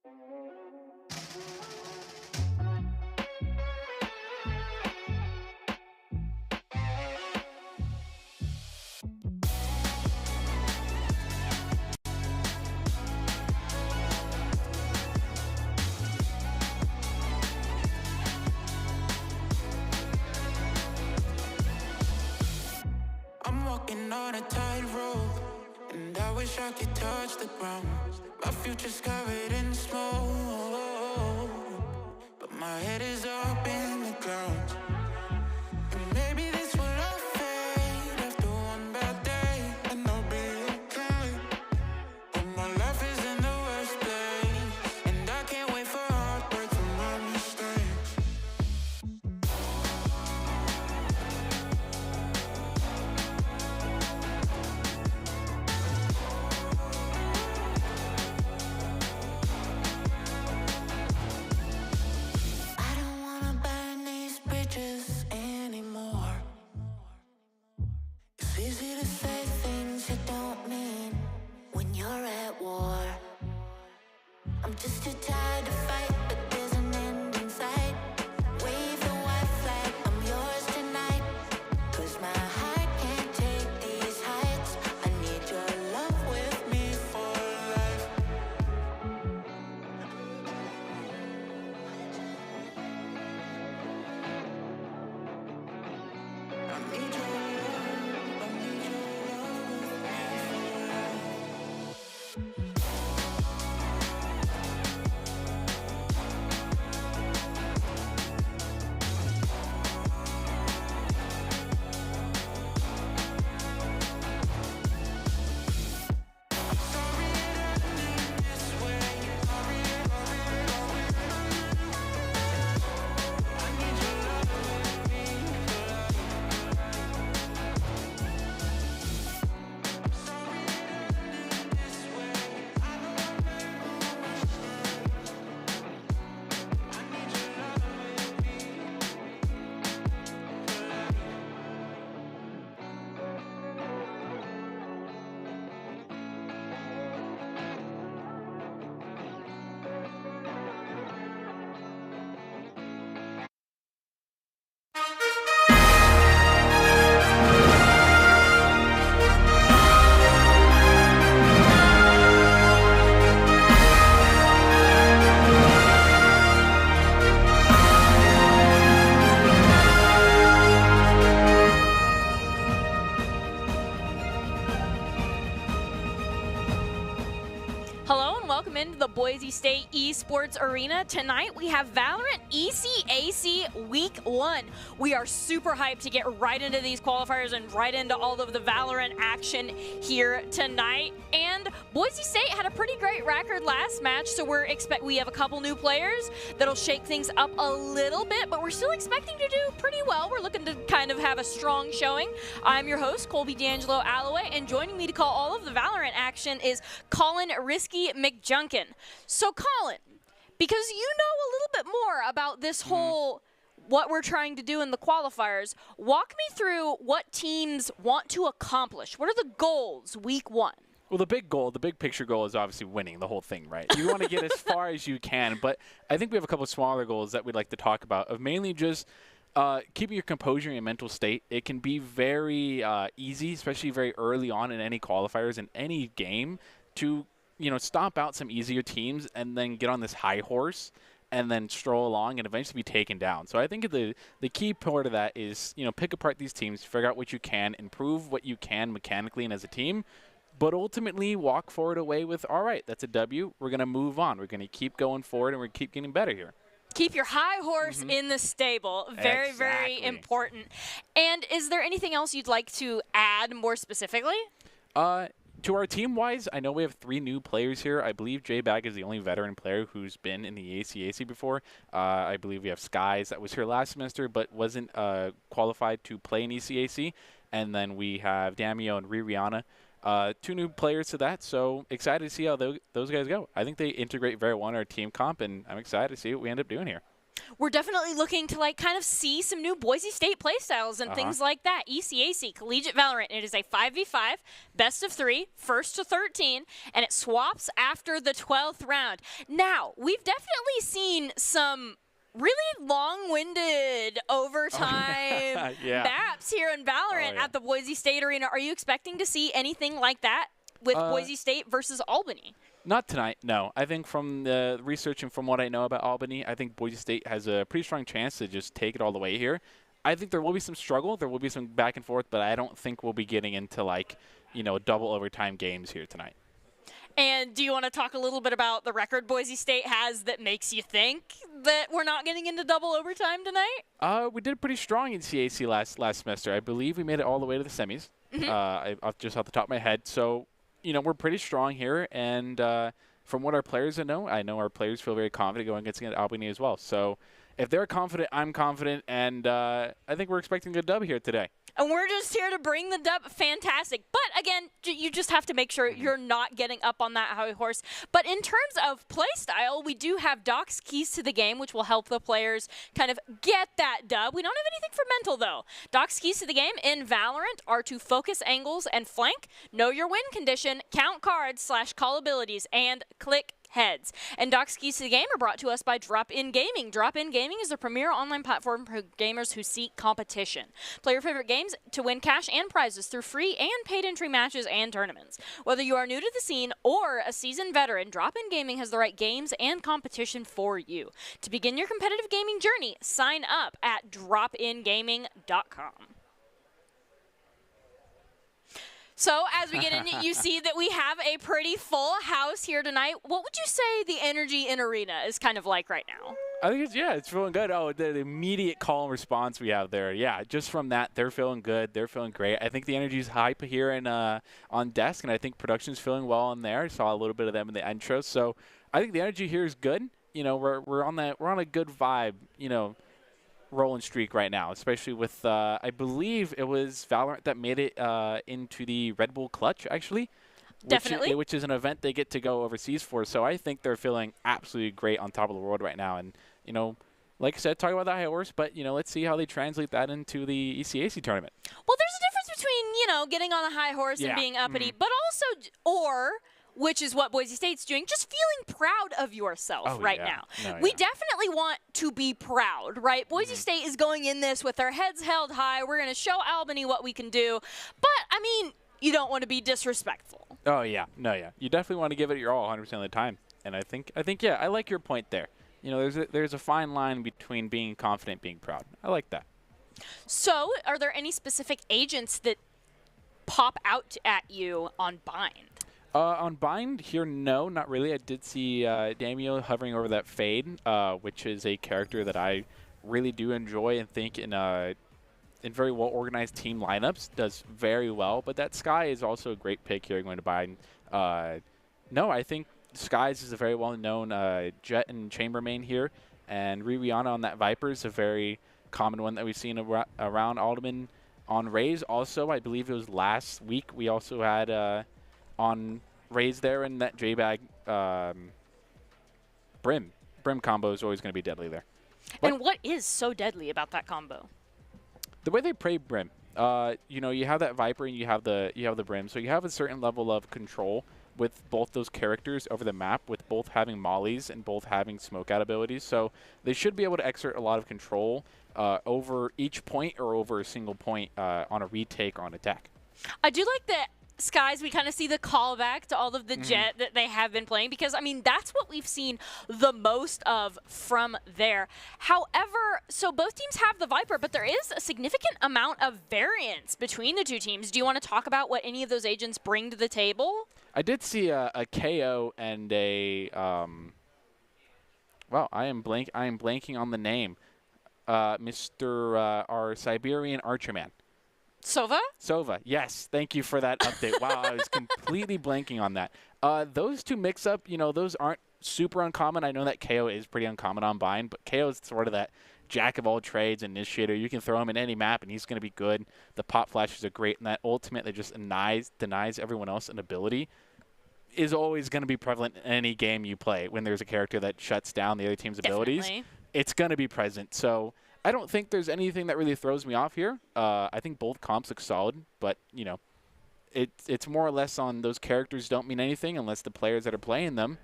I'm walking on a tightrope, and I wish I could touch the ground. My future's covered in smoke, but my head is up in the clouds. And maybe this will all fade after one bad day, and I'll be okay. But my life is in the worst place, and I can't wait for heartbreak from my mistakes. I don't wanna burn these bridges anymore. It's easy to say things you don't mean when you're at war. I'm just too tired to fight, but there's an end in sight. Wave the white flag, I'm yours tonight. 'Cause my heart can't take these heights. I need your love with me for life. I need your love, I need your love with me for life. Sorry it ended this way. I need your love with me for life. Sorry it ended this way. I know I made a mistake. I need your love with me for life. Hello and welcome into the Boise State Esports Arena. Tonight we have Valorant ECAC Week 1. We are super hyped to get right into these qualifiers and right into all of the Valorant action here tonight. And Boise State had a pretty great record last match, so we have a couple new players that'll shake things up a little bit, but we're still expecting to do pretty well. We're looking to kind of have a strong showing. I'm your host, Colby D'Angelo Alloway, and joining me to call all of the Valorant action is Colin Risky McJunkin. So Colin, because you know a little bit more about this whole what we're trying to do in the qualifiers, walk me through what teams want to accomplish. What are the goals week 1? Well, the big goal, the big picture goal is obviously winning the whole thing, right? You want to get as far as you can, but I think we have a couple of smaller goals that we'd like to talk about, of mainly just keeping your composure and your mental state. It can be very easy, especially very early on in any qualifiers, in any game, to stomp out some easier teams and then get on this high horse and then stroll along and eventually be taken down. So I think the key part of that is, pick apart these teams, figure out what you can, improve what you can mechanically and as a team, but ultimately walk forward away with, all right, that's a W. We're going to move on. We're going to keep going forward, and we're going to keep getting better here. Keep your high horse in the stable. Very, very important. And is there anything else you'd like to add more specifically? To our team-wise, I know we have 3 new players here. I believe J-Bag is the only veteran player who's been in the ECAC before. I believe we have Skies that was here last semester but wasn't qualified to play in ECAC. And then we have Damio and Ririana. 2 new players to that, so excited to see how those guys go. I think they integrate very well in our team comp, and I'm excited to see what we end up doing here. We're definitely looking to kind of see some new Boise State playstyles and things like that. ECAC, Collegiate Valorant. It is a 5v5, best of 3, first to 13, and it swaps after the 12th round. Now, we've definitely seen some really long-winded overtime maps here in Valorant at the Boise State Arena. Are you expecting to see anything like that with Boise State versus Albany? Not tonight, no. I think from the research and from what I know about Albany, I think Boise State has a pretty strong chance to just take it all the way here. I think there will be some struggle. There will be some back and forth, but I don't think we'll be getting into, double overtime games here tonight. And do you want to talk a little bit about the record Boise State has that makes you think that we're not getting into double overtime tonight? We did pretty strong in CAC last semester. I believe we made it all the way to the semis, just off the top of my head. So, we're pretty strong here, and from what our players know, I know our players feel very confident going against Albany as well. So if they're confident, I'm confident, and I think we're expecting a dub here today. And we're just here to bring the dub. Fantastic. But, again, you just have to make sure you're not getting up on that high horse. But in terms of play style, we do have Doc's keys to the game, which will help the players kind of get that dub. We don't have anything for mental, though. Doc's keys to the game in Valorant are to focus angles and flank, know your win condition, count cards / call abilities, and click heads. And Doc's keys to the game are brought to us by Drop-In Gaming. Drop-In Gaming is the premier online platform for gamers who seek competition. Play your favorite games to win cash and prizes through free and paid entry matches and tournaments. Whether you are new to the scene or a seasoned veteran, Drop-In Gaming has the right games and competition for you. To begin your competitive gaming journey, sign up at dropingaming.com. So as we get in, you see that we have a pretty full house here tonight. What would you say the energy in arena is kind of like right now? I think it's feeling good. Oh, the immediate call and response we have there. Yeah, just from that, they're feeling good. They're feeling great. I think the energy's hype here on desk, and I think production's feeling well in there. I saw a little bit of them in the intro. So I think the energy here is good. We're on a good vibe, rolling streak right now, especially with I believe it was Valorant that made it into the Red Bull Clutch, actually. Definitely. Which is an event they get to go overseas for. So I think they're feeling absolutely great on top of the world right now. And, like I said, talk about the high horse, but, let's see how they translate that into the ECAC tournament. Well, there's a difference between, getting on a high horse and being uppity, but also, which is what Boise State's doing, just feeling proud of yourself now. We definitely want to be proud, right? Boise State is going in this with their heads held high. We're going to show Albany what we can do. But, you don't want to be disrespectful. Oh, yeah. No, yeah. You definitely want to give it your all 100% of the time. And I think, I like your point there. There's a fine line between being confident and being proud. I like that. So, are there any specific agents that pop out at you on Bind? On Bind here, no, not really. I did see Damio hovering over that Fade, which is a character that I really do enjoy and think in very well-organized team lineups does very well. But that Sky is also a great pick here going to Bind. No, I think Skies is a very well-known Jet and Chamber main here. And Rihanna on that Viper is a very common one that we've seen around Alderman. On Raze also, I believe it was last week, we also had on Raze there, and that J-Bag Brim combo is always going to be deadly there. And what is so deadly about that combo? The way they play Brim. You have that Viper and you have the Brim, so you have a certain level of control with both those characters over the map, with both having mollies and both having smoke out abilities. So they should be able to exert a lot of control over each point or over a single point on a retake or on attack. I do like that. Skies, we kind of see the callback to all of the Jet that they have been playing because, that's what we've seen the most of from there. However, so both teams have the Viper, but there is a significant amount of variance between the two teams. Do you want to talk about what any of those agents bring to the table? I did see a KO and a well, I am blanking on the name. Mr. Our Siberian Archerman. Sova, yes. Thank you for that update. Wow, I was completely blanking on that. Those two mix-up, those aren't super uncommon. I know that KO is pretty uncommon on Bind, but KO is sort of that jack-of-all-trades initiator. You can throw him in any map, and he's going to be good. The pop flashes are great, and that ultimate that just denies everyone else an ability is always going to be prevalent in any game you play when there's a character that shuts down the other team's abilities. it's going to be present. So I don't think there's anything that really throws me off here. I think both comps look solid, but, you know, it's more or less on those characters don't mean anything unless the players that are playing them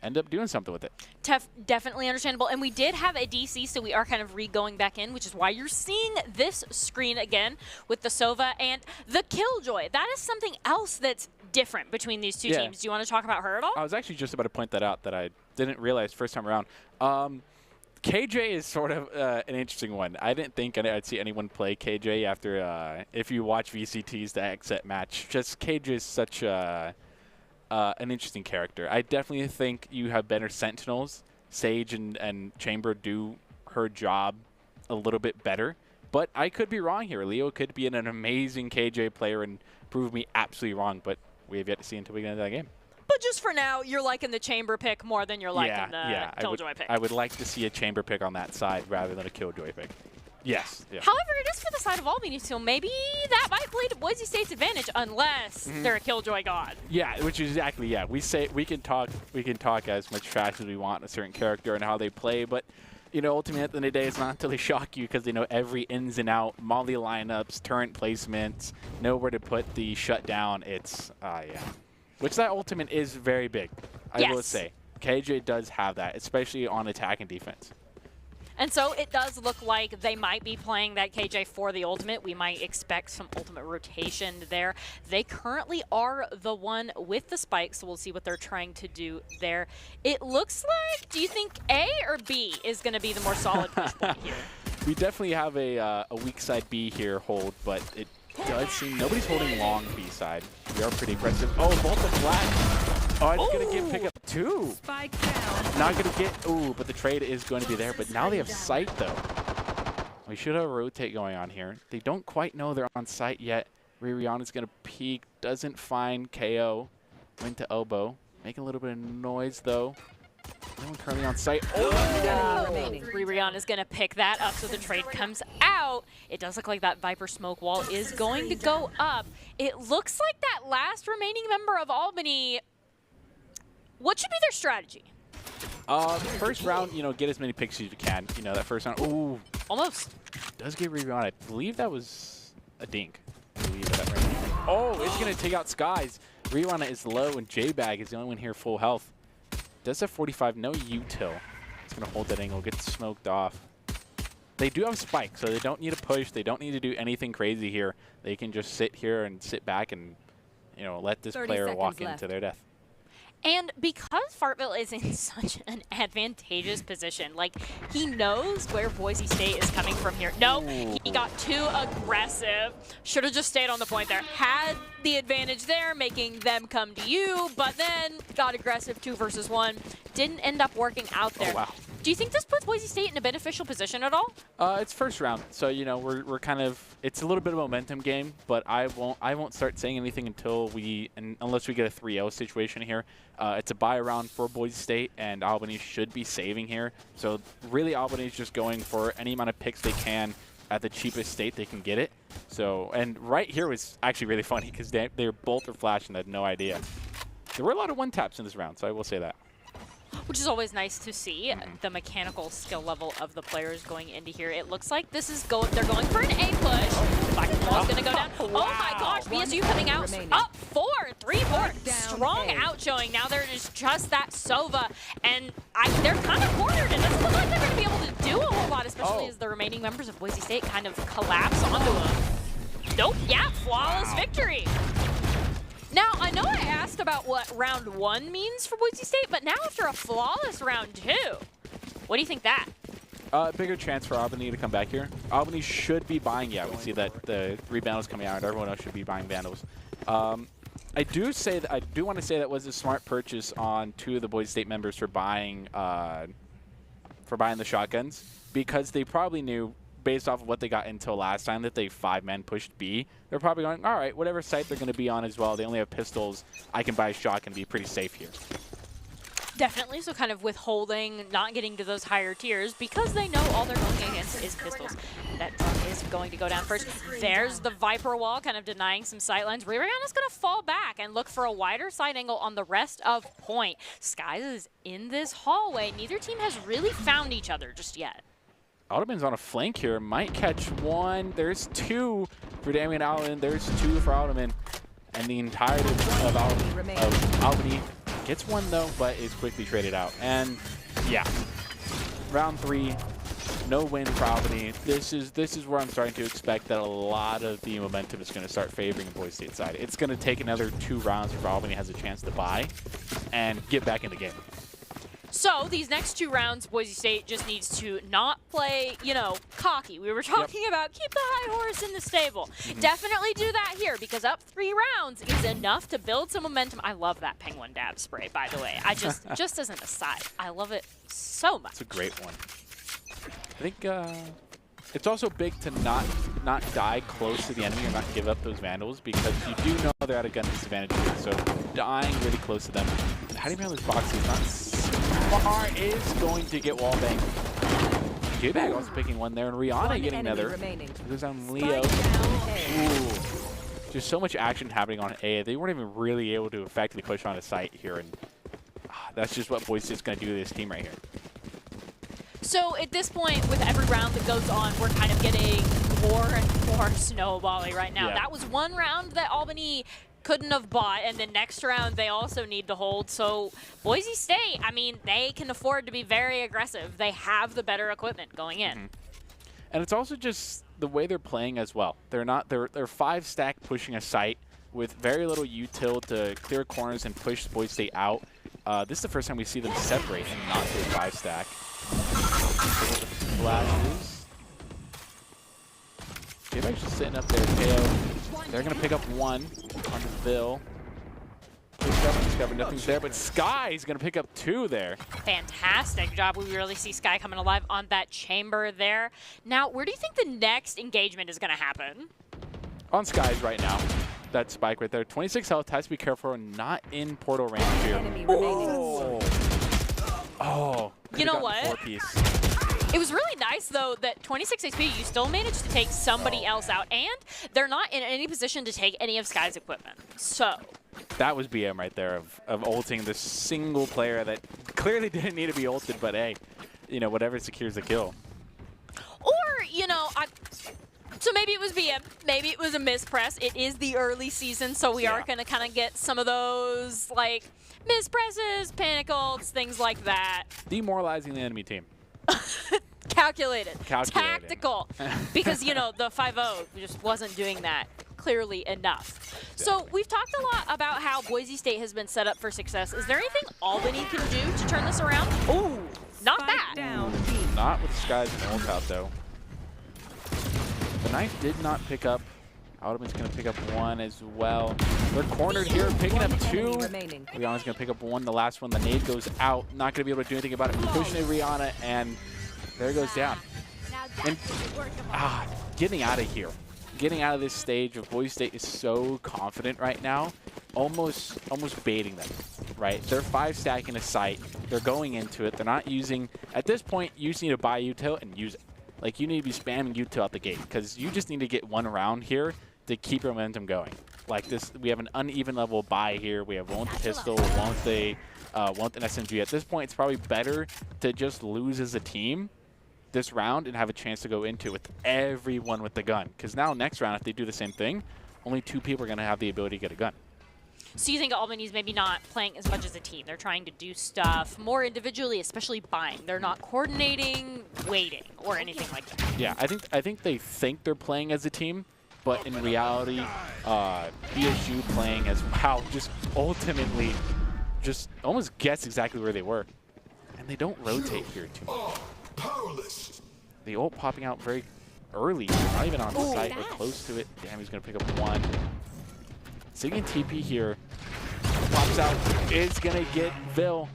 end up doing something with it. Definitely understandable. And we did have a DC, so we are kind of re-going back in, which is why you're seeing this screen again with the Sova and the Killjoy. That is something else that's different between these two teams. Do you want to talk about her at all? I was actually just about to point that out that I didn't realize first time around. KJ is sort of an interesting one. I didn't think I'd see anyone play KJ after, if you watch VCT's the exit match. Just KJ is such an interesting character. I definitely think you have better Sentinels. Sage and Chamber do her job a little bit better. But I could be wrong here. Leo could be an amazing KJ player and prove me absolutely wrong. But we have yet to see until we get into that game. But just for now, you're liking the Chamber pick more than you're liking the Killjoy pick. I would like to see a Chamber pick on that side rather than a Killjoy pick. Yes. Yeah. However, it is for the side of Albany, so maybe that might play to Boise State's advantage unless they're a Killjoy god. Yeah, which is exactly, yeah. We can talk as much trash as we want on a certain character and how they play, but you know, ultimately at the end of the day, it's not until they shock you because they know every ins and out, molly lineups, turret placements, know where to put the shutdown. It's yeah. Which that ultimate is very big. I will say. KJ does have that, especially on attack and defense. And so it does look like they might be playing that KJ for the ultimate. We might expect some ultimate rotation there. They currently are the one with the spike, so we'll see what they're trying to do there. It looks like, do you think A or B is going to be the more solid push point here? We definitely have a weak side B here hold, but it does seem nobody's holding long B side. We are pretty aggressive. Oh, both the flat. Oh, it's going to get pick up 2. Spike down. Not going to get, ooh, but the trade is going to be there. But now they have sight, though. We should have a rotate going on here. They don't quite know they're on site yet. Rihanna's going to peek, doesn't find KO. Went to elbow. Making a little bit of noise, though. No one currently on site. Rihanna is going to pick that up, so the trade comes out. It does look like that Viper smoke wall is going to go up. It looks like that last remaining member of Albany. What should be their strategy? First round, you know, get as many picks as you can. You know, that first round. Ooh. Almost. Does get Rihanna. I believe that was a dink. Oh, it's going to take out Skies. Rihanna is low, and J-Bag is the only one here full health. Does have 45, no util. It's going to hold that angle, get smoked off. They do have spike, so they don't need to push. They don't need to do anything crazy here. They can just sit here and sit back and, you know, let this player walk into their death. And because Fartville is in such an advantageous position, like, he knows where Boise State is coming from here. No, he got too aggressive. Should have just stayed on the point there. Had the advantage there, making them come to you, but then got aggressive 2 versus 1. Didn't end up working out there. Oh, wow. Do you think this puts Boise State in a beneficial position at all? It's first round, so you know we're kind of, it's a little bit of a momentum game, but I won't start saying anything until unless we get a 3-0 situation here. It's a bye round for Boise State, and Albany should be saving here. So really, Albany's just going for any amount of picks they can at the cheapest state they can get it. So, and right here was actually really funny because they both were flashing. I had no idea. There were a lot of one taps in this round, so I will say that. Which is always nice to see, the mechanical skill level of the players going into here. It looks like this is they're going for an A push. Black ball's going to go down. Wow. Oh my gosh, BSU coming out up 4, 3-4. Strong out showing. Now there is just that Sova, and they're kind of cornered. It doesn't look like they're going to be able to do a whole lot, especially as the remaining members of Boise State kind of collapse onto them. Nope, yeah, flawless victory. Now, I know I asked about what round 1 means for Boise State, but now after a flawless round 2, what do you think that? Bigger chance for Albany to come back here. Albany should be buying, yeah, we see that the 3 bundles coming out, and everyone else should be buying bundles. I do want to say that was a smart purchase on 2 of the Boise State members for buying the shotguns, because they probably knew, based off of what they got until last time, that they 5-man pushed B. They're probably going, all right, whatever site they're going to be on as well. They only have pistols. I can buy a shotgun and be pretty safe here. Definitely, so kind of withholding, not getting to those higher tiers, because they know all they're going against is pistols. That drop is going to go down first. There's the Viper wall, kind of denying some sightlines. Rihanna's going to fall back and look for a wider side angle on the rest of point. Skies is in this hallway. Neither team has really found each other just yet. Alderman's on a flank here. Might catch one. There's two for Damian Allen. There's two for Alderman. And the entirety of Albany gets one, though, but is quickly traded out. And, yeah, round 3, no win for Albany. This is where I'm starting to expect that a lot of the momentum is going to start favoring the Boise State side. It's going to take another 2 rounds before Albany has a chance to buy and get back in the game. So these next 2 rounds, Boise State just needs to not play, you know, cocky. We were talking about keep the high horse in the stable. Definitely do that here because up 3 rounds is enough to build some momentum. I love that Penguin dab spray, by the way. I just as an aside, I love it so much. It's a great one. I think it's also big to not die close to the enemy or not give up those Vandals because you do know they're at a gun disadvantage here. So dying really close to them. Hiding behind those boxes, not smart, is going to get wall banged. J-Bag also picking one there, and Rihanna getting another. Goes on Leo. Ooh. There's so much action happening on A. They weren't even really able to effectively push on a site here, and that's just what Boise State's going to do to this team right here. So at this point, with every round that goes on, we're kind of getting more and more snowbally right now. Yeah. That was one round that Albany couldn't have bought, and the next round they also need to hold. So Boise State, I mean, they can afford to be very aggressive. They have the better equipment going in. And it's also just the way they're playing as well. They're 5-stack pushing a site with very little util to clear corners and push Boise State out. This is the first time we see them separate and not do a 5-stack. Flashes. J-Bag's just sitting up there, KO. They're going to pick up one on Vil. Discover nothing's there, but Sky's going to pick up 2 there. Fantastic job. We really see Sky coming alive on that chamber there. Now, where do you think the next engagement is going to happen? On Sky's right now. That spike right there. 26 health, has to be careful, not in portal range here. Oh. You know what? It was really nice, though, that 26 HP, you still managed to take somebody else out, and they're not in any position to take any of Sky's equipment. So that was BM right there of ulting this single player that clearly didn't need to be ulted, but hey, you know, whatever secures the kill. Or, you know, so maybe it was BM, maybe it was a mispress. It is the early season, so we are going to kind of get some of those, like, mispresses, panic ults, things like that. Demoralizing the enemy team. Calculated. Tactical. Because, you know, the 5-0 just wasn't doing that clearly enough. Exactly. So we've talked a lot about how Boise State has been set up for success. Is there anything Albany can do to turn this around? Ooh, not that. Not with Sky's ult out, though. The knife did not pick up. Alderman's going to pick up 1 as well. They're cornered here, picking up 2. Rihanna's going to pick up 1. The last one, the nade goes out. Not going to be able to do anything about it. Pushing it, Rihanna, and there it goes down. And getting out of here. Getting out of this stage of Boise State is so confident right now. Almost baiting them, right? They're 5-stacking a site. They're going into it. They're not using, at this point, you just need to buy util and use it. Like, you need to be spamming util out the gate because you just need to get 1 round here to keep your momentum going. Like this, we have an uneven level buy here. We have won't pistol, won't an SMG. At this point, it's probably better to just lose as a team this round and have a chance to go into it with everyone with the gun. Because now next round, if they do the same thing, only 2 people are going to have the ability to get a gun. So you think Albany's maybe not playing as much as a team. They're trying to do stuff more individually, especially buying. They're not coordinating, waiting, or anything like that. Yeah, I think they think they're playing as a team, but in reality, BSU playing as wow, just ultimately just almost guess exactly where they were. And they don't rotate here too much. The ult popping out very early, not even on the site, but close to it. Damn, he's going to pick up 1. Singing TP here. Pops out. Is going to get Vil.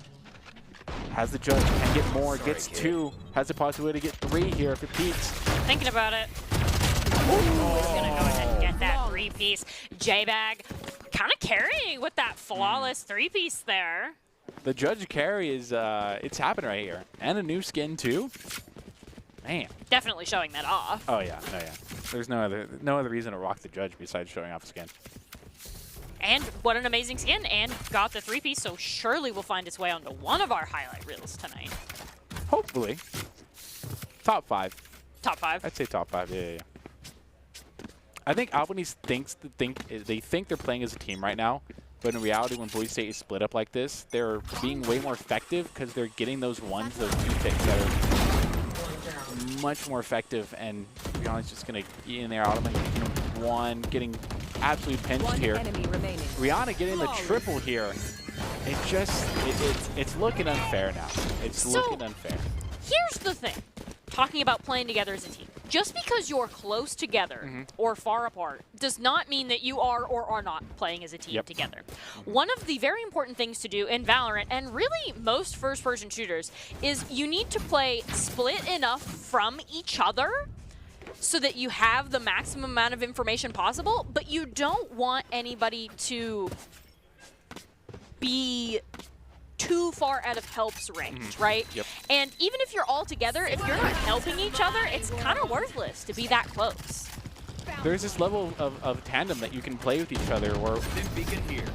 Has the judge. Can get more. Gets 2. Has the possibility to get 3 here if it peaks. Thinking about it. He's going to go ahead and get that 3-piece. J-Bag kind of carrying with that flawless 3-piece there. The judge carry is, it's happening right here. And a new skin too. Man. Definitely showing that off. Oh, yeah. No, yeah. There's no other reason to rock the judge besides showing off skin. And what an amazing skin, and got the 3-piece, so surely will find its way onto one of our highlight reels tonight. Hopefully. Top 5. Top 5. I'd say top 5, yeah. I think Albany they think they're playing as a team right now, but in reality, when Boise State is split up like this, they're being way more effective because they're getting those ones, those 2 picks that are much more effective. And Rihanna's just going to be in there, automatically one, getting absolutely pinched here. Rihanna getting the triple here. It's looking unfair now. It's looking unfair. Here's the thing. Talking about playing together as a team. Just because you're close together or far apart does not mean that you are or are not playing as a team together. One of the very important things to do in Valorant, and really most first-person shooters, is you need to play split enough from each other so that you have the maximum amount of information possible, but you don't want anybody to be too far out of help's range, right? Yep. And even if you're all together, if you're not helping each other, it's kind of worthless to be that close. There's this level of tandem that you can play with each other, or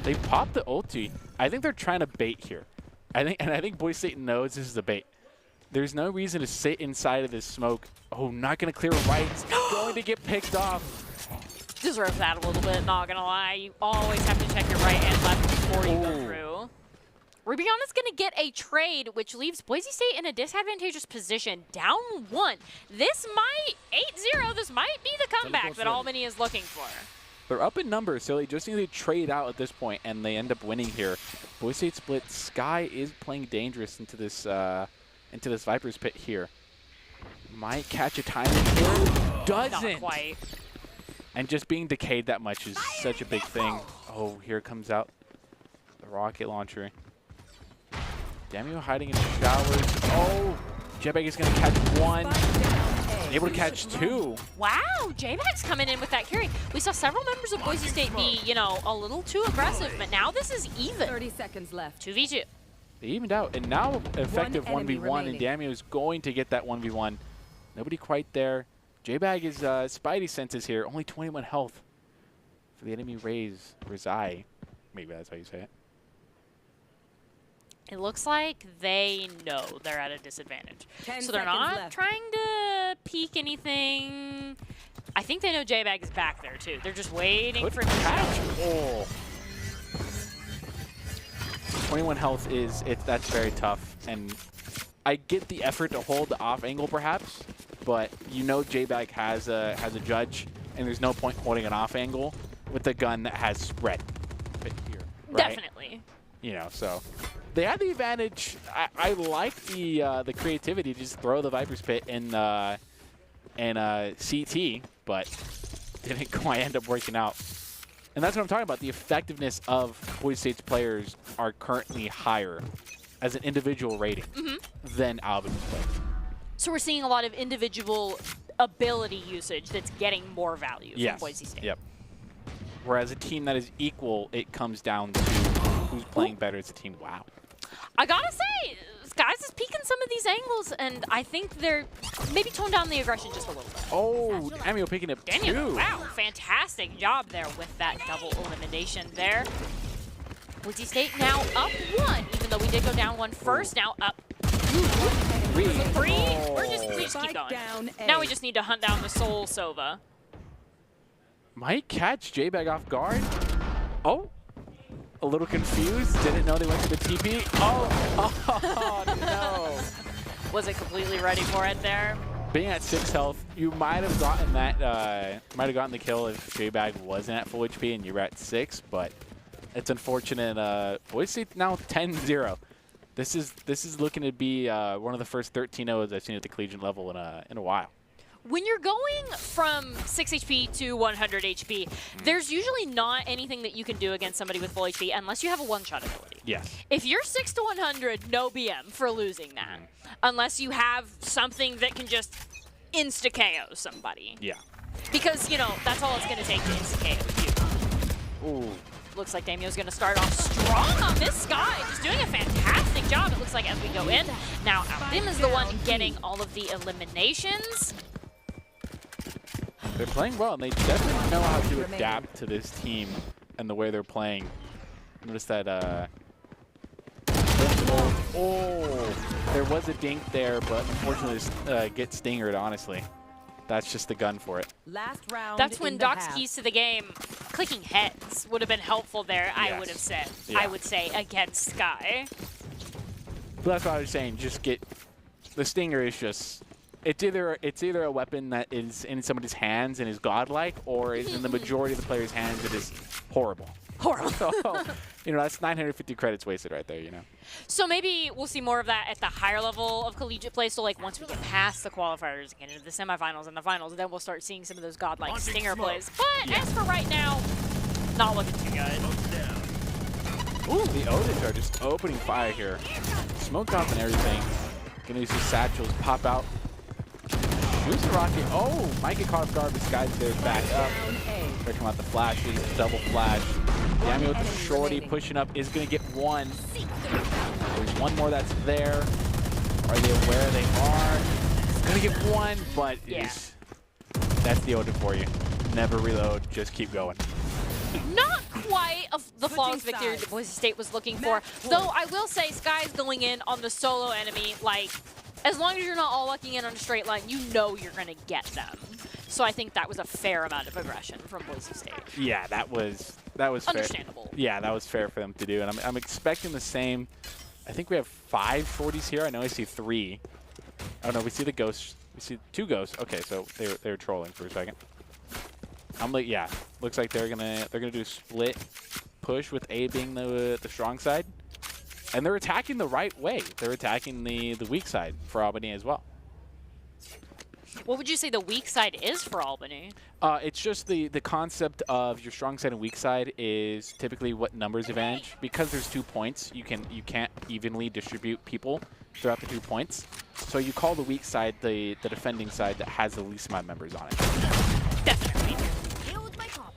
they pop the ulti. I think they're trying to bait here. I think Boise State knows this is a bait. There's no reason to sit inside of this smoke. Oh, not going to clear right. Going to get picked off. Deserves that a little bit, not going to lie. You always have to check your right and left before you go through. Rubiana's going to get a trade, which leaves Boise State in a disadvantageous position, down 1. This might, 8-0, this might be the comeback that Albany is looking for. They're up in numbers, so they just need to trade out at this point, and they end up winning here. Boise State split. Sky is playing dangerous into this Viper's pit here. Might catch a timing here. Doesn't. Not quite. And just being decayed that much is such a big thing. Oh, here comes out the rocket launcher. Damio hiding in the showers. Oh, J-Bag is going to catch 1. Able to catch 2. Wow, J-Bag's coming in with that carry. We saw several members of Boise State be, you know, a little too aggressive, but now this is even. 30 seconds left. 2v2. They evened out, and now effective 1v1, remaining. and Damio is going to get that 1v1. Nobody quite there. J-Bag is Spidey senses here. Only 21 health for the enemy Rizai. Maybe that's how you say it. It looks like they know they're at a disadvantage. 10 so they're seconds not left. trying to peek anything. I think they know J-Bag is back there, too. They're just waiting for him to catch. Oh. 21 health that's very tough. And I get the effort to hold the off angle, perhaps, but you know J-Bag has a judge, and there's no point holding an off angle with a gun that has spread. Here, right? Definitely. You know, so they had the advantage. I like the creativity to just throw the Viper's Pit in CT, but didn't quite end up working out. And that's what I'm talking about. The effectiveness of Boise State's players are currently higher as an individual rating than Albany's players. So we're seeing a lot of individual ability usage that's getting more value from Boise State. Yep. Whereas a team that is equal, it comes down to who's playing better as a team. Wow. I gotta say, Skies is peeking some of these angles, and I think they're maybe tone down the aggression just a little bit. Oh, Daniel picking up 2. Wow, fantastic job there with that double elimination there. Boise State now up 1, even though we did go down 1 first. Now up 3. We just keep going. Now we just need to hunt down the Soul Sova. Might catch J-Bag off guard. Oh. A little confused. Didn't know they went to the TP. Oh no. Wasn't completely ready for it there. Being at 6 health, you might have gotten that. Might have gotten the kill if J-Bag wasn't at full HP and you were at 6, but it's unfortunate. Boise State now 10-0. This is looking to be one of the first 13-0s I've seen at the collegiate level in a while. When you're going from 6 HP to 100 HP, there's usually not anything that you can do against somebody with full HP unless you have a one-shot ability. Yes. If you're 6 to 100, no BM for losing that, unless you have something that can just insta-KO somebody. Yeah. Because, you know, that's all it's going to take to insta-KO you. Ooh. Looks like Damio's going to start off strong on this Sky, just doing a fantastic job, it looks like, as we go in. Now, Aldim is the one getting all of the eliminations. They're playing well, and they definitely know how to adapt to this team and the way they're playing. Notice that, there was a dink there, but unfortunately get stingered, honestly. That's just the gun for it. Last round. That's when Doc's keys to the game, clicking heads, would have been helpful there, yes. I would have said. Yeah. I would say against Sky. But that's what I was saying. Just get the stinger is just it's either a weapon that is in somebody's hands and is godlike, or is in the majority of the players' hands it is horrible. Horrible. So, that's 950 credits wasted right there, So maybe we'll see more of that at the higher level of collegiate play. So, like, once we get past the qualifiers and get into the semifinals and the finals, then we'll start seeing some of those godlike stinger plays. But as for right now, not looking too good. Ooh, the Odins are just opening fire here. Smoke off and everything. Gonna use his satchels, pop out. Shoots the rocket. Oh, might get caught off guard, but Sky's there back up. Here come out the flashes, double flash. Yami with the shorty pushing up is going to get one. There's one more that's there. Are they aware they are? Going to get one, but that's the Odin for you. Never reload, just keep going. Not quite the flawless victory that Boise State was looking for. Though I will say Sky's going in on the solo enemy, like, as long as you're not all lucking in on a straight line, you know you're going to get them. So I think that was a fair amount of aggression from Boise State. Yeah, that was understandable. Fair. Yeah, that was fair for them to do, and I'm expecting the same. I think we have 5 40s here. I know I see 3. Oh no, we see the ghosts. We see 2 ghosts. Okay, so they were trolling for a second. I'm like, yeah, looks like they're gonna do a split push with A being the strong side, and they're attacking the right way. They're attacking the weak side for Albany as well. What would you say the weak side is for Albany? It's just the concept of your strong side and weak side is typically what numbers advantage. Because there's 2 points, you can't evenly distribute people throughout the 2 points. So you call the weak side the defending side that has the least amount of members on it. Definitely.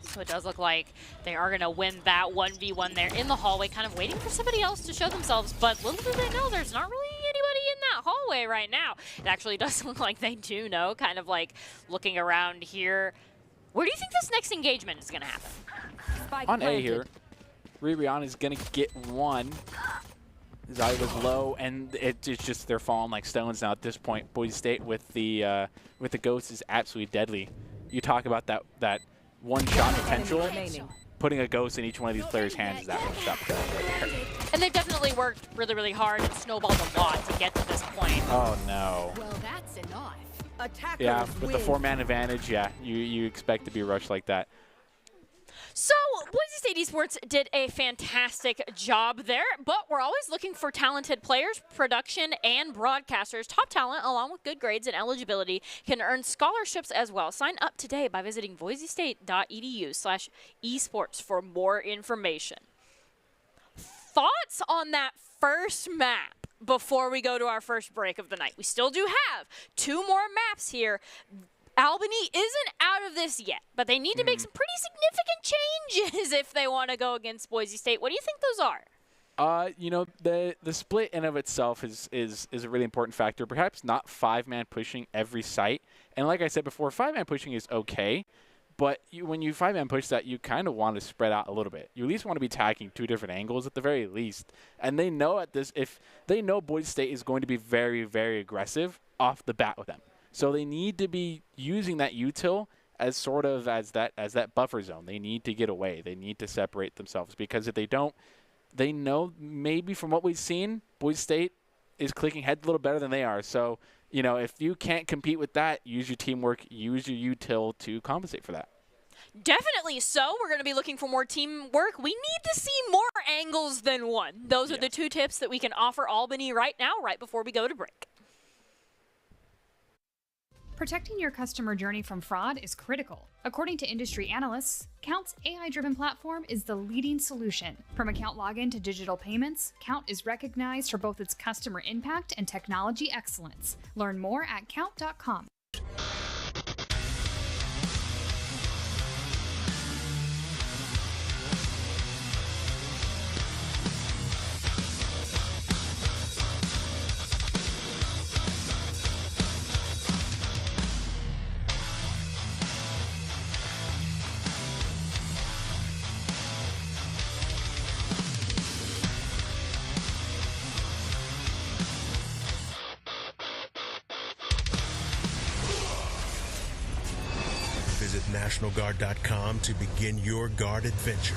So it does look like they are going to win that 1v1 there in the hallway, kind of waiting for somebody else to show themselves. But little do they know, there's not really anybody in that hallway right now. It actually does look like they do know, kind of like looking around here. Where do you think this next engagement is going to happen? On A here, Rihanna is going to get one. Zai was low, and it's just they're falling like stones now at this point. Boise State with the Ghost is absolutely deadly. You talk about that one-shot potential. Putting a Ghost in each one of these players' hands is that one-shot potential right there. And they've definitely worked really, really hard and snowballed a lot to get to this point. Oh, no. Well, that's enough. Yeah, with the 4-man advantage, yeah, you expect to be rushed like that. So, Boise State Esports did a fantastic job there, but we're always looking for talented players, production, and broadcasters. Top talent, along with good grades and eligibility, can earn scholarships as well. Sign up today by visiting boisestate.edu/esports for more information. Thoughts on that first map before we go to our first break of the night? We still do have 2 more maps here. Albany isn't out of this yet, but they need to make some pretty significant changes if they want to go against Boise State. What do you think those are? The split in of itself is a really important factor. Perhaps not 5-man pushing every site. And like I said before, 5-man pushing is okay, but when you 5-man push that, you kind of want to spread out a little bit. You at least want to be attacking 2 different angles at the very least. And they know if they know Boise State is going to be very, very aggressive off the bat with them. So they need to be using that util as sort of as that buffer zone. They need to get away. They need to separate themselves, because if they don't, they know maybe from what we've seen, Boise State is clicking head a little better than they are. So, if you can't compete with that, use your teamwork, use your util to compensate for that. Definitely so. We're going to be looking for more teamwork. We need to see more angles than one. Those are the 2 tips that we can offer Albany right now, right before we go to break. Protecting your customer journey from fraud is critical. According to industry analysts, Count's AI-driven platform is the leading solution. From account login to digital payments, Count is recognized for both its customer impact and technology excellence. Learn more at count.com. Visit NationalGuard.com to begin your Guard adventure.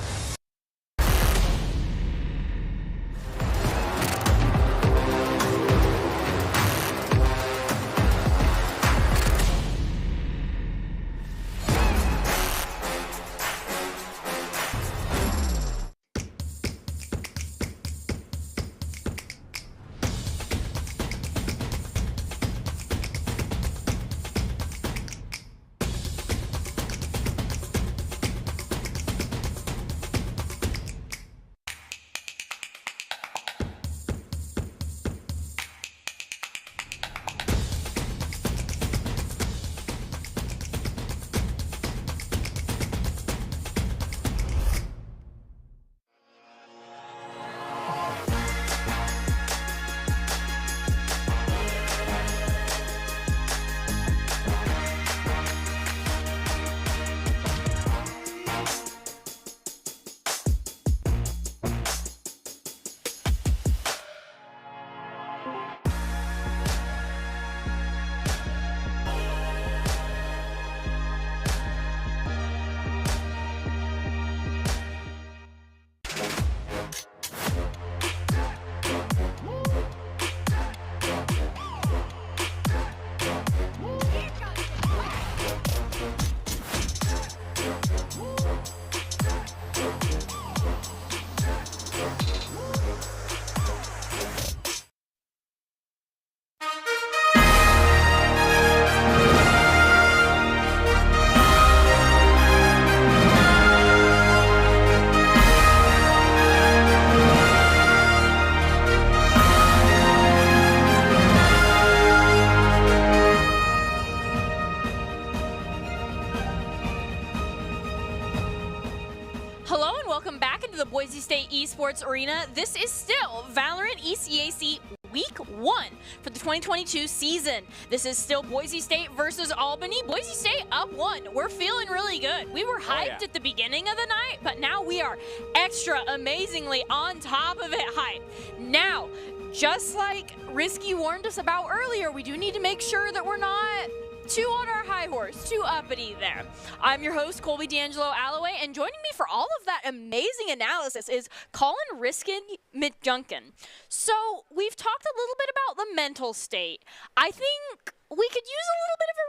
Boise State Esports Arena. This is still Valorant ECAC Week 1 for the 2022 season. This is still Boise State versus Albany. Boise State up 1. We're feeling really good. We were hyped at the beginning of the night, but now we are extra amazingly on top of it hyped. Now, just like Risky warned us about earlier, we do need to make sure that we're not too on our high horse, too uppity there. I'm your host, Colby D'Angelo Alloway, and joining me for all of that amazing analysis is Colin Riskin McJunkin. So we've talked a little bit about the mental state. I think we could use a little bit of a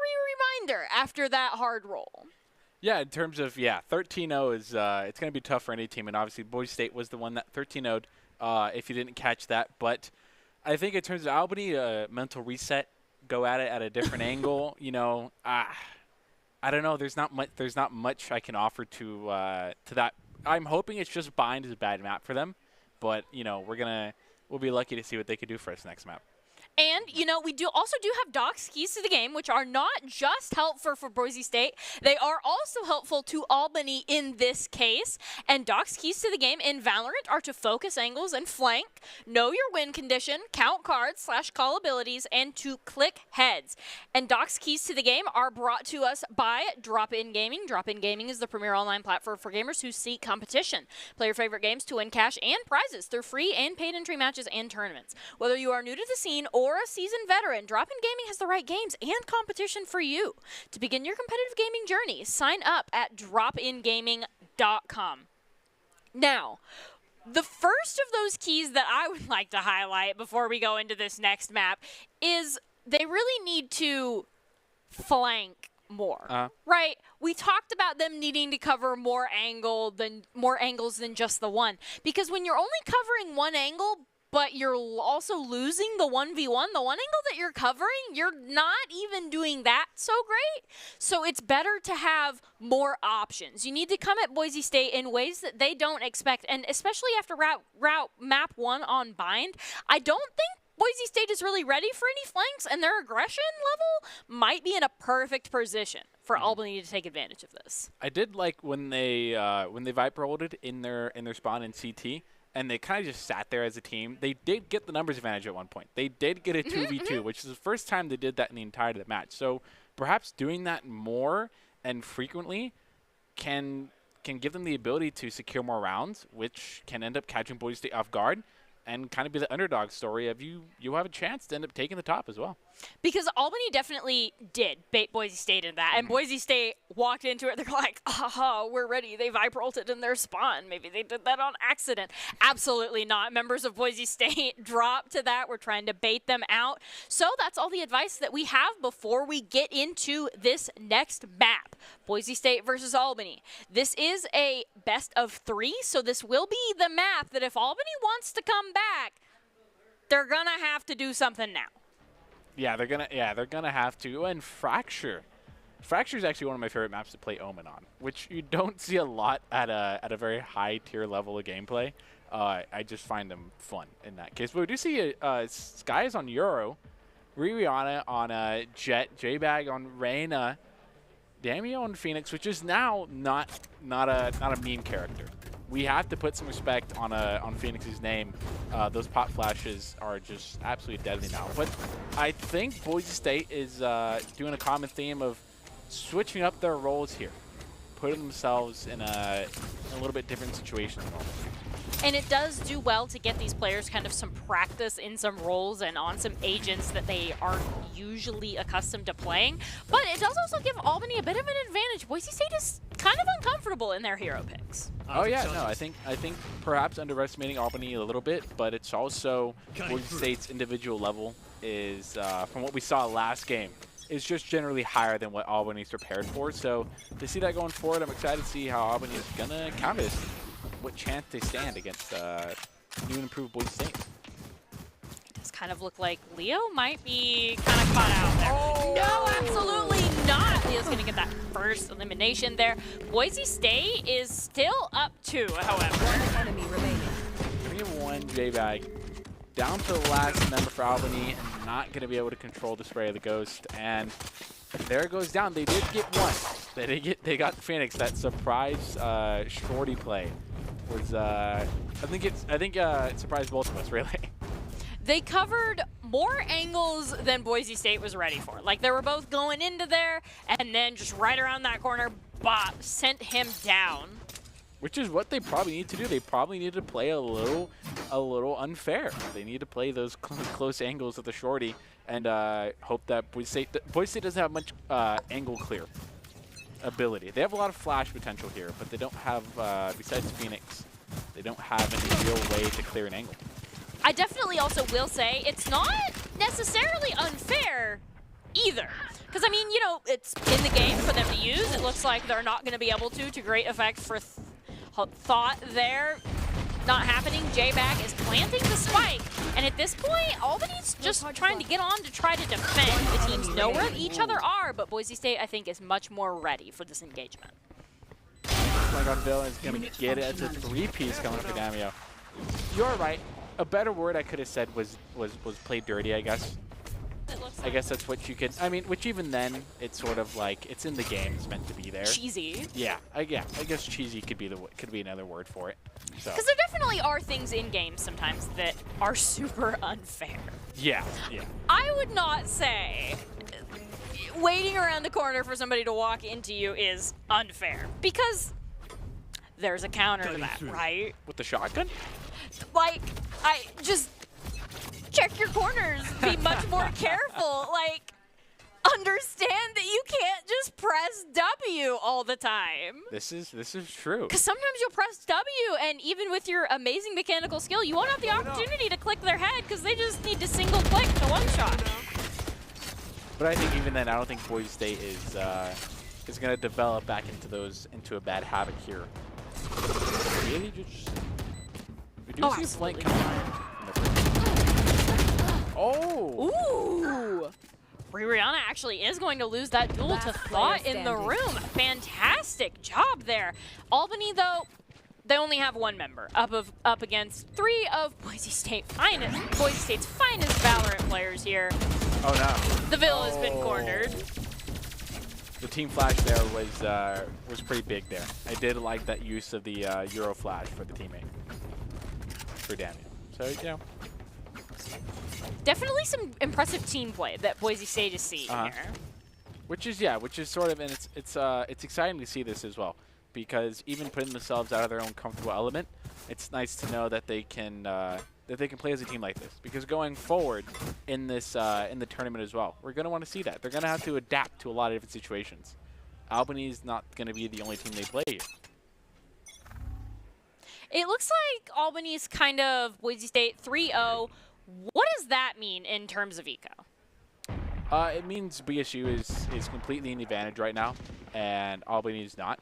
reminder after that hard roll. Yeah, in terms of, 13-0 is it's going to be tough for any team, and obviously Boise State was the one that 13-0'd if you didn't catch that. But I think in terms of Albany, mental reset, go at it at a different angle. You know, I don't know. There's not much I can offer to that. I'm hoping it's just Bind is a bad map for them, but you know we'll be lucky to see what they could do for us next map. And, you know, we also do have Doc's keys to the game, which are not just helpful for Boise State. They are also helpful to Albany in this case. And Doc's keys to the game in Valorant are to focus angles and flank, know your win condition, count cards / call abilities, and to click heads. And Doc's keys to the game are brought to us by Drop In Gaming. Drop In Gaming is the premier online platform for gamers who seek competition. Play your favorite games to win cash and prizes through free and paid entry matches and tournaments. Whether you are new to the scene or a seasoned veteran, Drop In Gaming has the right games and competition for you. To begin your competitive gaming journey, sign up at dropingaming.com. Now, the first of those keys that I would like to highlight before we go into this next map is they really need to flank more, right? We talked about them needing to cover more angles than just the one, because when you're only covering one angle, but you're also losing the 1v1, the one angle that you're covering, you're not even doing that so great. So it's better to have more options. You need to come at Boise State in ways that they don't expect, and especially after route map 1 on Bind, I don't think Boise State is really ready for any flanks, and their aggression level might be in a perfect position for Albany to take advantage of this. I did like when they Viper ulted in their spawn in CT, and they kind of just sat there as a team. They did get the numbers advantage at one point. They did get a 2v2, which is the first time they did that in the entirety of the match. So perhaps doing that more and frequently can give them the ability to secure more rounds, which can end up catching Boise State off guard. and kind of be the underdog story of you have a chance to end up taking the top as well. Because Albany definitely did bait Boise State in that. And Boise State walked into it. They're like, aha, we're ready. They vibrolted in their spawn. Maybe they did that on accident. Absolutely not. Members of Boise State dropped to that. We're trying to bait them out. So that's all the advice that we have before we get into this next map. Boise State versus Albany. This is a best of 3. So this will be the map that if Albany wants to come back, they're going to have to do something now. Yeah, they're gonna have to. And Fracture is actually one of my favorite maps to play Omen on, which you don't see a lot at a very high tier level of gameplay. I just find them fun in that case. But we do see Skies on Euro, Rihanna on Jet, J-Bag on Reyna, Damio on Phoenix, which is now not a meme character. We have to put some respect on Phoenix's name. Those pop flashes are just absolutely deadly now. But I think Boise State is doing a common theme of switching up their roles here, putting themselves in a little bit different situation than normal. And it does do well to get these players kind of some practice in some roles and on some agents that they aren't usually accustomed to playing. But it does also give Albany a bit of an advantage. Boise State is kind of uncomfortable in their hero picks. Oh yeah, no, I think perhaps underestimating Albany a little bit, but it's also Boise State's individual level is, from what we saw last game, is just generally higher than what Albany's prepared for. So to see that going forward, I'm excited to see how Albany is gonna counter this. What chance they stand against new and improved Boise State. It does kind of look like Leo might be kind of caught out there. Oh. No, absolutely not. Leo's going to get that first elimination there. Boise State is still up 2, however. One enemy remaining. 3-1 J-Bag. Down to the last member for Albany, and not going to be able to control the spray of the Ghost. And there it goes down. They did get one. They got Phoenix. That surprise shorty play was I think it surprised both of us, really. They covered more angles than Boise State was ready for. Like, they were both going into there, and then just right around that corner, bop, sent him down. Which is what they probably need to do. They probably need to play a little unfair. They need to play those close angles with the shorty, and hope that Boise State doesn't have much angle clear ability. They have a lot of flash potential here, but they don't have, besides Phoenix, they don't have any real way to clear an angle. I definitely also will say it's not necessarily unfair either. Because, I mean, you know, it's in the game for them to use. It looks like they're not going to be able to great effect for thought there. Not happening. J-Bag is planting the spike. And at this point, Albany's just trying to get on to try to defend. The teams know where each other are, but Boise State, I think, is much more ready for this engagement. Oh my god, Bill is going to get it. It's a 3-piece coming for Damio. You're right. A better word I could have said was play dirty, I guess. I guess that's what you could, I mean, which even then, it's sort of like, it's in the game, it's meant to be there. Cheesy. Yeah, I guess cheesy could be another word for it. Because there definitely are things in games sometimes that are super unfair. Yeah. I would not say waiting around the corner for somebody to walk into you is unfair, because there's a counter to that, right? With the shotgun? Like, I just check your corners, be much more careful, like, understand that you can't just press W all the time. This is true. Because sometimes you'll press W, and even with your amazing mechanical skill, you won't have the opportunity to click their head because they just need to single click to one shot. But I think even then, I don't think Boise State is going to develop back into a bad habit here. Really, just we do see a flank coming. Oh! Ooh! Rihanna actually is going to lose that duel to Thought in the room. Fantastic job there. Albany, though, they only have one member up against 3 of Boise State's finest Valorant players here. Oh no! The Ville has been cornered. The team flash there was pretty big there. I did like that use of the Euro flash for the teammate for Daniel. So yeah. Definitely some impressive team play that Boise State is seeing here. Which is sort of, and it's exciting to see this as well, because even putting themselves out of their own comfortable element, it's nice to know that they can that they can play as a team like this. Because going forward in this in the tournament as well, we're going to want to see that. They're going to have to adapt to a lot of different situations. Albany is not going to be the only team they play here. It looks like Albany's kind of Boise State 3-0. What does that mean in terms of eco? It means BSU is completely in the advantage right now, and Albany is not.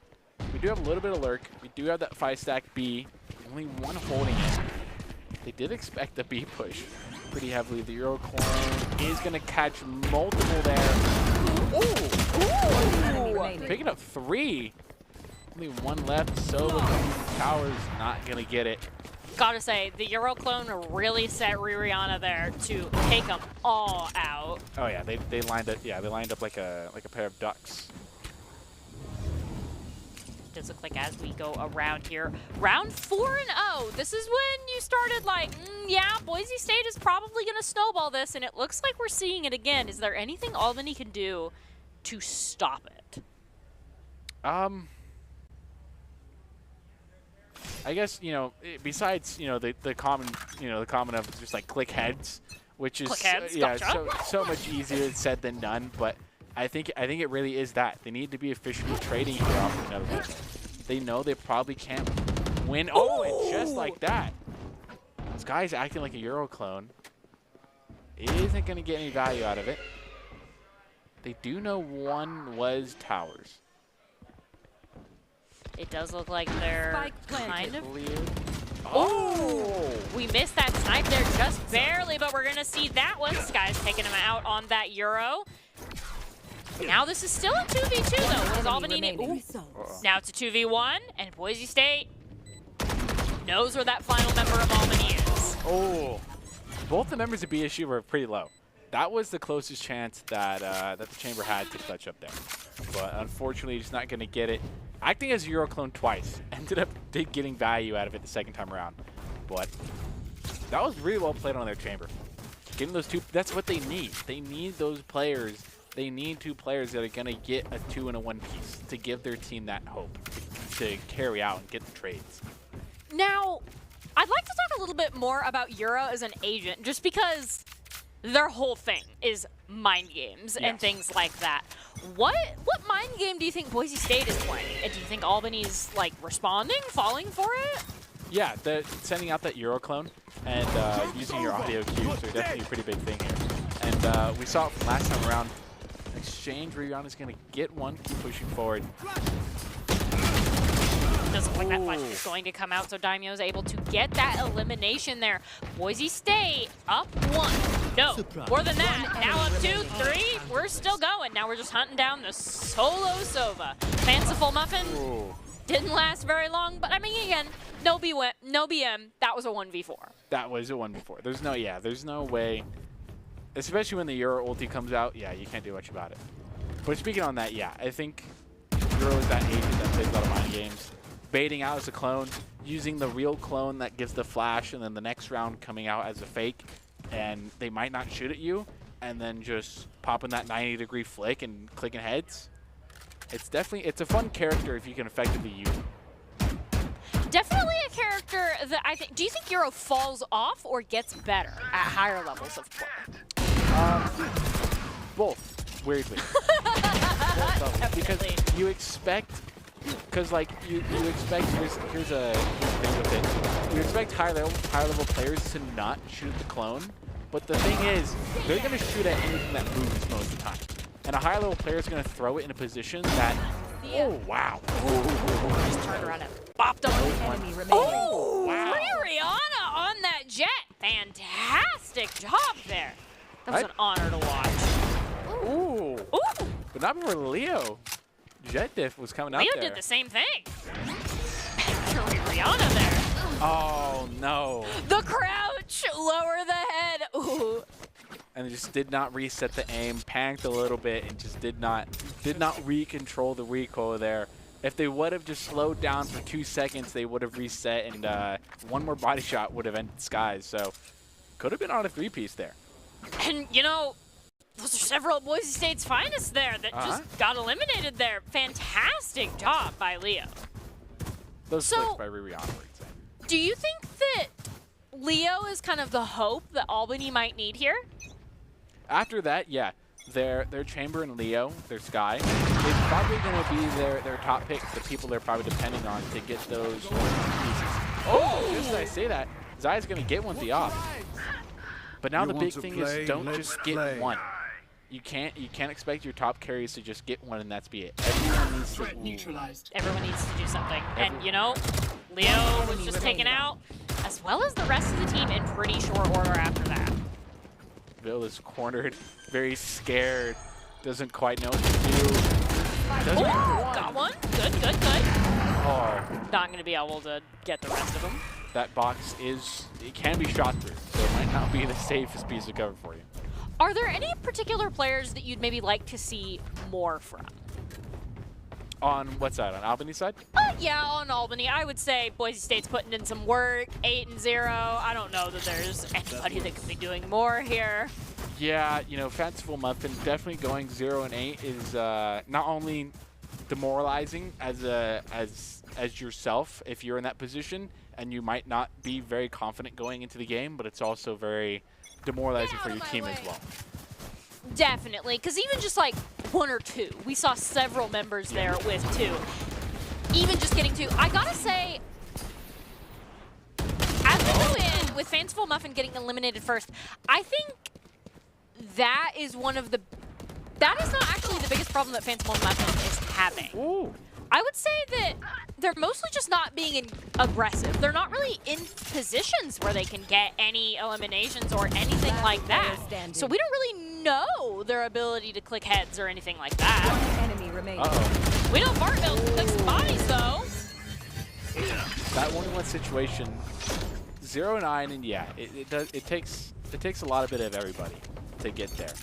We do have a little bit of lurk. We do have that 5-stack B. Only one holding it. They did expect the B push pretty heavily. The Euro clone is going to catch multiple there. Ooh! Picking up 3. Only one left. Sova Tower's not going to get it. Gotta say, the Euro clone really set Ririana there to take them all out. Oh yeah, they lined up. Yeah, they lined up like a pair of ducks. Does look like as we go around here, round 4-0. This is when you started like, yeah, Boise State is probably gonna snowball this, and it looks like we're seeing it again. Is there anything Albany can do to stop it? I guess, you know, besides, you know, the common of just like click heads, which is so much easier said than done. But I think it really is that they need to be efficiently trading here off another one. They know they probably can't win. Oh, and just like that, this guy's acting like a Euro clone. Isn't going to get any value out of it. They do know one was towers. It does look like they're kind of... Oh! We missed that snipe there just barely, but we're going to see that one. Sky's taking him out on that Euro. Now this is still a 2v2, though. What does Albany need? Now it's a 2v1, and Boise State knows where that final member of Albany is. Oh! Both the members of BSU were pretty low. That was the closest chance that, that the Chamber had to clutch up there. But unfortunately, just not going to get it. Acting as Euro clone twice, ended up getting value out of it the second time around. But that was really well played on their Chamber. Getting those two, that's what they need. They need those players. They need 2 players that are going to get a 2 and a 1 piece to give their team that hope to carry out and get the trades. Now, I'd like to talk a little bit more about Euro as an agent, just because their whole thing is mind games and things like that. What mind game do you think Boise State is playing? And do you think Albany's like responding, falling for it? Yeah, sending out that Euro clone and using your audio cues are definitely a pretty big thing here. And we saw it from last time around. Exchange, Ririana's going to get one, keep pushing forward. Doesn't look like that flash is going to come out, so Daimyo is able to get that elimination there. Boise State up 1. No, more than that. Now up 2, 3. We're still going. Now we're just hunting down the solo Sova. Fanciful Muffin didn't last very long, but I mean, again, no BM. That was a 1v4. That was a 1v4. There's no way, especially when the Euro ulti comes out. Yeah, you can't do much about it. But speaking on that, yeah, I think Euro is that agent that plays a lot of mind games. Baiting out as a clone, using the real clone that gives the flash, and then the next round coming out as a fake, and they might not shoot at you, and then just popping that 90-degree flick and clicking heads. It's a fun character if you can effectively use it. Definitely a character that I think. Do you think Euro falls off or gets better at higher levels of play? Both, weirdly. Both levels. Because you expect. Because like you expect here's the thing with it. You expect higher level players to not shoot the clone, but the thing is they're gonna shoot at anything that moves most of the time. And a higher level player is gonna throw it in a position that oh wow. Just turned around and bopped him. Oh wow. Ririana on that jet. Fantastic job there. That was an honor to watch. Ooh. Ooh. But not before Leo. Jet diff was coming out Leo there. did the same thing. Rihanna there. Oh, no. The crouch, lower the head. Ooh. And it just did not reset the aim, panicked a little bit, and just did not re-control the recoil there. If they would have just slowed down for 2 seconds, they would have reset, and one more body shot would have ended Skies. So could have been on a 3-piece there. And, you know, those are several of Boise State's finest there that just got eliminated there. Fantastic job by Leo. Those flicks by Ririana were insane. Do you think that Leo is kind of the hope that Albany might need here. After that, yeah, their Chamber and Leo, their Sky, is probably going to be their top pick, the people they're probably depending on to get those pieces. Oh, just as I say that, Zaya's going to get one the off. But now the big thing is don't just get one. You can't expect your top carries to just get one and that's be it. Everyone needs to Everyone needs to do something. And you know, Leo was just taken out, as well as the rest of the team in pretty short order after that. Bill is cornered, very scared, doesn't quite know what to do. Got one. Good, good, good. Oh, Not going to be able to get the rest of them. that box it can be shot through, so it might not be the safest piece of cover for you. Are there any particular players that you'd maybe like to see more from? On what side? On Albany's side? Yeah, on Albany. I would say Boise State's putting in some work, 8-0. I don't know that there's anybody that could be doing more here. Yeah, you know, Fanciful Muffin definitely going 0-8 is not only demoralizing as yourself if you're in that position, and you might not be very confident going into the game, but it's also very demoralizing for your team as well. Definitely, because even just like 1 or 2, we saw several members there with 2. Even just getting 2, I gotta say, as we go in with Fanciful Muffin getting eliminated first, I think that is one of the, that is not actually the biggest problem that Fanciful Muffin is having. Ooh. I would say that they're mostly just not being aggressive. They're not really in positions where they can get any eliminations or anything like that. So we don't really know their ability to click heads or anything like that. Enemy remaining. Uh-oh. We know Bartville can click some bodies though. That 1-1 situation, 0-9, and yeah, it takes a lot of bit of everybody to get there.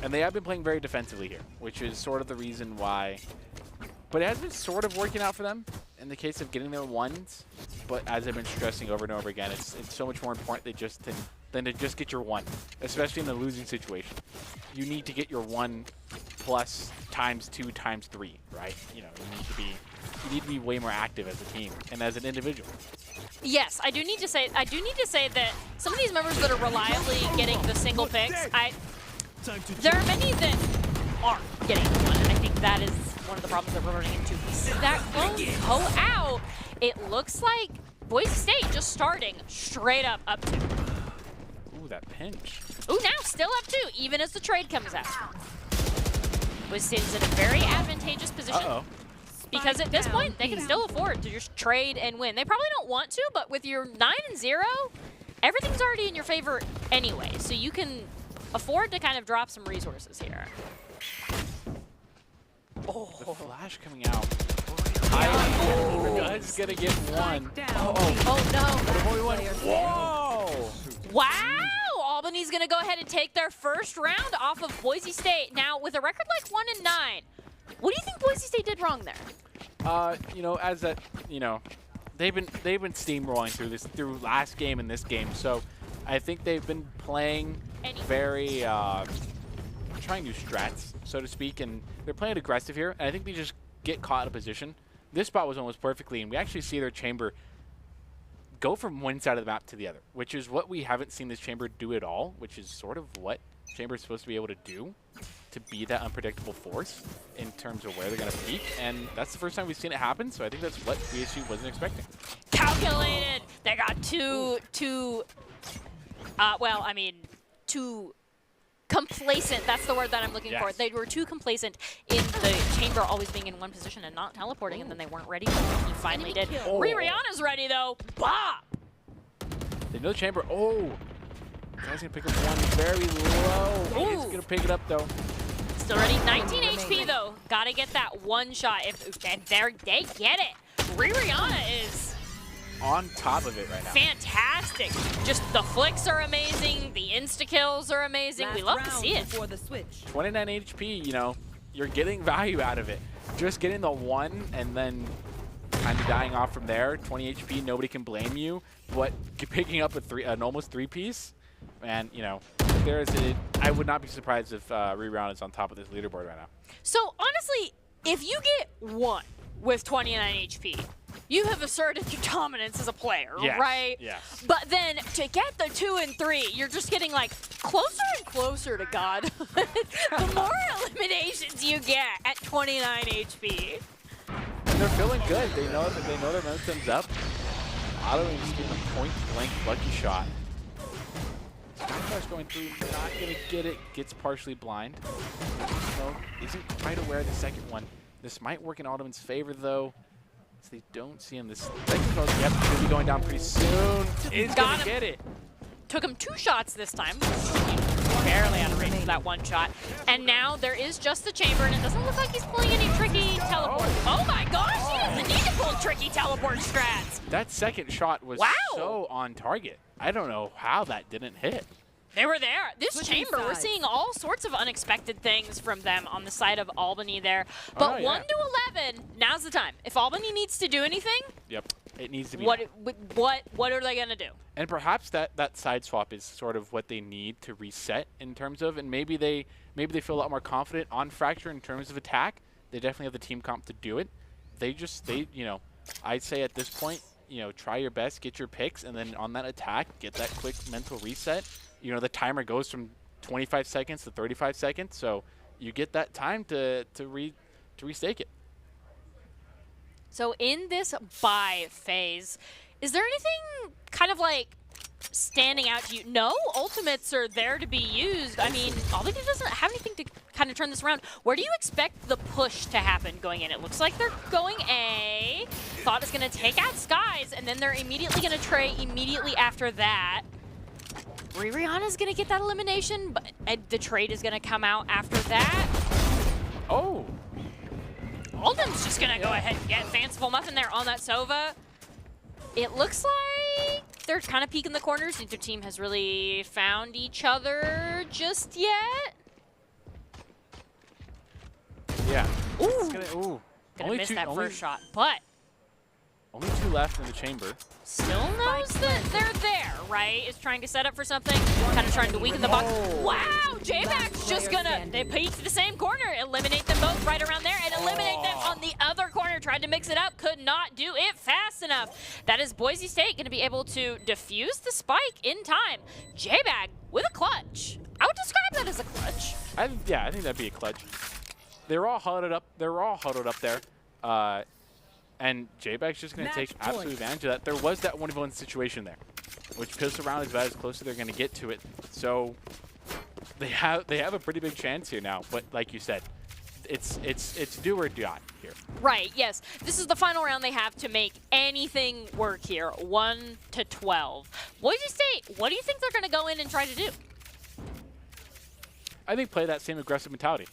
And they have been playing very defensively here, which is sort of the reason why. But it has been sort of working out for them in the case of getting their ones. But as I've been stressing over and over again, it's so much more important than to just get your 1, especially in the losing situation. You need to get your 1 plus times 2 times 3, right? You know, you need to be way more active as a team and as an individual. Yes, I do need to say that some of these members that are reliably getting the single picks, there are many that aren't getting the 1, and I think that is one of the problems that we're running into. We see that clone go out. It looks like Boise State just starting straight up 2. Ooh, that pinch. Ooh, now still up 2, even as the trade comes out. Boise State is in a very advantageous position. Uh-oh. Because at this point, they can still afford to just trade and win. They probably don't want to, but with your 9-0, everything's already in your favor anyway. So you can afford to kind of drop some resources here. Oh, the flash coming out. Guy's gonna get 1. Oh no. Only 1. Whoa! Wow! Albany's gonna go ahead and take their first round off of Boise State. Now, with a record like 1-9, what do you think Boise State did wrong there? You know, they've been steamrolling through last game and this game, so I think they've been playing very trying new strats, so to speak, and they're playing aggressive here, and I think they just get caught in a position. This spot was almost perfectly, and we actually see their chamber go from one side of the map to the other, which is what we haven't seen this chamber do at all, which is sort of what chamber is supposed to be able to do, to be that unpredictable force in terms of where they're going to peak, and that's the first time we've seen it happen, so I think that's what BSU wasn't expecting. Calculated! They got too complacent. That's the word that I'm looking for. They were too complacent in the chamber always being in one position and not teleporting, and then they weren't ready. He finally did. Rihanna's ready, though. Bop! They know the chamber. Oh! Guy's going to pick up 1 very low. He's going to pick it up, though. Still ready. 19 HP, though. Got to get that 1 shot. If they get it. Rihanna is on top of it right now. Fantastic. Just the flicks are amazing. The insta-kills are amazing. We love to see it. 29 HP, you know, you're getting value out of it. Just getting the 1 and then kind of dying off from there. 20 HP, nobody can blame you. But picking up an almost 3-piece, and, you know, I would not be surprised if Rihanna is on top of this leaderboard right now. So, honestly, if you get 1 with 29 HP, you have asserted your dominance as a player, Yes, right? yes. But then to get the 2 and 3, you're just getting like closer and closer to God. The more eliminations you get at 29 HP. And they're feeling good. They know their momentum's up. Otto is getting a point-blank lucky shot. Skyclash going through, not gonna get it. Gets partially blind. No, isn't quite aware of the second one. This might work in Ottoman's favor though. So they don't see him. This second goes, yep, he'll be going down pretty soon. Is gonna get it. Took him 2 shots this time. Barely out of range for that 1 shot. And now there is just the chamber, and it doesn't look like he's pulling any tricky teleport. Oh my gosh, he doesn't need to pull tricky teleport strats. That second shot was so on target. I don't know how that didn't hit. They were there. This chamber, we're seeing all sorts of unexpected things from them on the side of Albany there. But 1 to 11, now's the time. If Albany needs to do anything, yep, it needs to be. What are they gonna do? And perhaps that side swap is sort of what they need to reset in terms of, and maybe they feel a lot more confident on Fracture in terms of attack. They definitely have the team comp to do it. I'd say at this point, try your best, get your picks, and then on that attack, get that quick mental reset. The timer goes from 25 seconds to 35 seconds, so you get that time to restake it. So in this buy phase, is there anything kind of like standing out to you? No, ultimates are there to be used. I mean, Albany doesn't have anything to kind of turn this around. Where do you expect the push to happen going in? It looks like they're going A. Thought is going to take out Skies, and then they're immediately going to tray immediately after that. Rihanna's going to get that elimination, but the trade is going to come out after that. Oh. Alden's just going to go ahead and get Fanciful Muffin there on that Sova. It looks like they're kind of peeking the corners. Neither team has really found each other just yet. Yeah. Ooh. Gonna miss that first shot, but only 2 left in the chamber. Still knows that they're there, right? Is trying to set up for something, kind of trying to weaken the box. Wow, J-Mac's just gonna, they peek to the same corner, eliminate them both right around there, and eliminate them on the other corner. Tried to mix it up, could not do it fast enough. That is Boise State gonna be able to defuse the spike in time. J-Bag with a clutch. I would describe that as a clutch. I think that'd be a clutch. They're all huddled up. There. And J-Bag's just going to take absolute advantage of that. There was that 1v1 situation there, which pistol round is about as close as they're going to get to it. So they have a pretty big chance here now. But like you said, it's do or die here. Right, yes. This is the final round they have to make anything work here. 1 to 12. Boise State, what do you think they're going to go in and try to do? I think play that same aggressive mentality.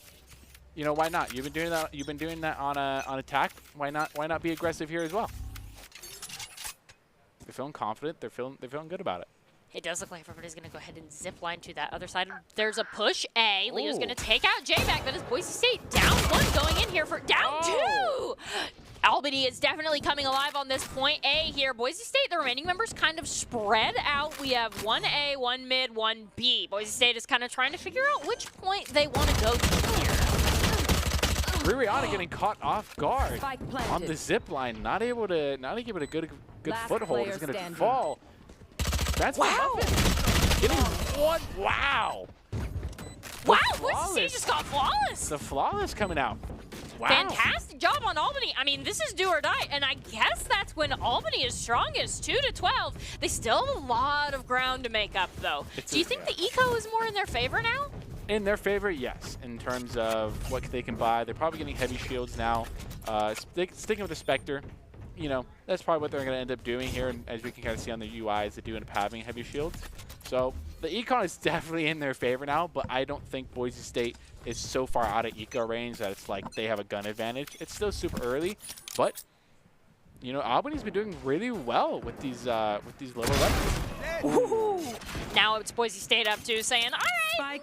Why not? You've been doing that on attack. Why not be aggressive here as well? They're feeling confident. They're feeling good about it. It does look like everybody's going to go ahead and zip line to that other side. There's a push A. Leo's going to take out J-Back. That is Boise State down 1 going in here for down 2. Albany is definitely coming alive on this point A here. Boise State, the remaining members kind of spread out. We have 1A, 1 mid, 1 B. Boise State is kind of trying to figure out which point they want to go to here. Rihanna getting caught off guard on the zip line, not able to get a good foothold. Is going to fall. That's getting 1. Wow. Wow, Boise State just got flawless. The flawless coming out. Wow. Fantastic job on Albany. I mean, this is do or die, and I guess that's when Albany is strongest, 2 to 12. They still have a lot of ground to make up, though. Do you think the eco is more in their favor now? In their favor, yes. In terms of what they can buy, they're probably getting heavy shields now. Sticking with the Spectre, that's probably what they're going to end up doing here. And as we can kind of see on the UIs, they do end up having heavy shields. So the econ is definitely in their favor now, but I don't think Boise State is so far out of eco range that it's like they have a gun advantage. It's still super early, but Albany's been doing really well with these little weapons. Ooh. Now it's Boise State up to saying, all right,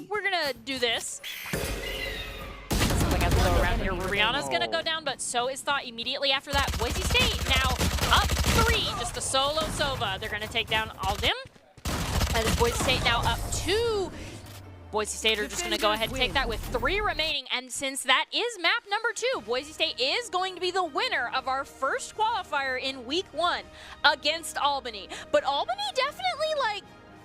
we're going to do this. Sounds like I have to go around here. Rihanna's going to go down, but so is Thought immediately after that. Boise State now up 3, just a solo Sova. They're going to take down Aldim. That is Boise State now up 2. Boise State are just going to go ahead and take that with 3 remaining. And since that is map number 2, Boise State is going to be the winner of our first qualifier in week 1 against Albany. But Albany definitely, like,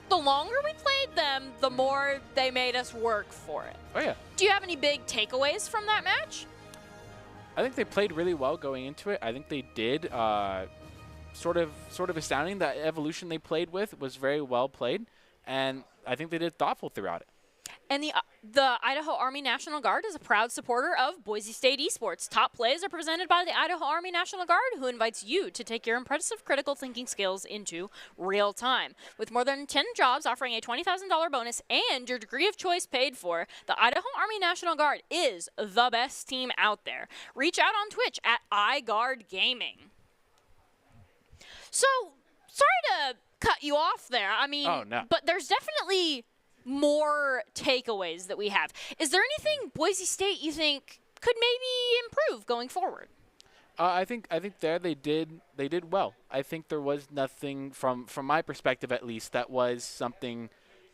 the longer we played them, the more they made us work for it. Oh, yeah. Do you have any big takeaways from that match? I think they played really well going into it. I think they did. Sort of astounding. That evolution they played with was very well played, and I think they did thoughtful throughout it. And the Idaho Army National Guard is a proud supporter of Boise State Esports. Top plays are presented by the Idaho Army National Guard, who invites you to take your impressive critical thinking skills into real time. With more than 10 jobs offering a $20,000 bonus and your degree of choice paid for, the Idaho Army National Guard is the best team out there. Reach out on Twitch at iGuardGaming. So, sorry to cut you off there. I mean, oh, no. But there's definitely more takeaways that we have. Is there anything Boise State you think could maybe improve going forward? I think there they did well. I think there was nothing from my perspective at least that was something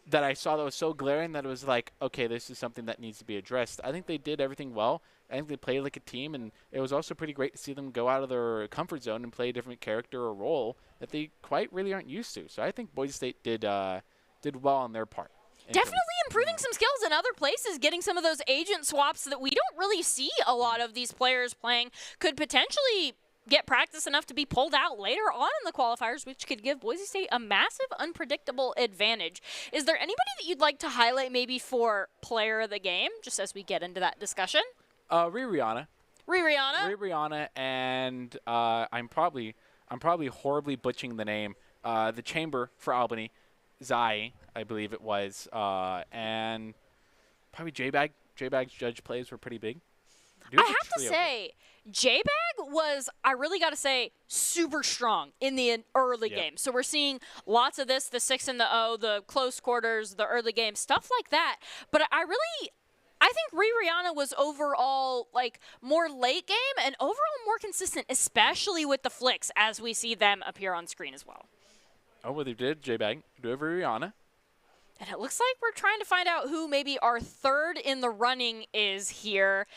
that I saw that was so glaring that it was like, okay, this is something that needs to be addressed. I think they did everything well. I think they played like a team, and it was also pretty great to see them go out of their comfort zone and play a different character or role that they quite really aren't used to. So I think Boise State did well on their part. Definitely improving some skills in other places, getting some of those agent swaps that we don't really see a lot of these players playing could potentially get practice enough to be pulled out later on in the qualifiers, which could give Boise State a massive, unpredictable advantage. Is there anybody that you'd like to highlight maybe for player of the game, just as we get into that discussion? Rihanna, and I'm probably horribly butchering the name. The chamber for Albany, Zai, I believe it was, and probably J-Bag. J-Bag's judge plays were pretty big. I have to say, J-Bag was, I really got to say, super strong in the early game. So we're seeing lots of this, the 6 and the 0, the close quarters, the early game, stuff like that. But I think Rihanna was overall like more late game and overall more consistent, especially with the flicks as we see them appear on screen as well. Oh, well, they did J-Bag do over Rihanna. And it looks like we're trying to find out who maybe our third in the running is here.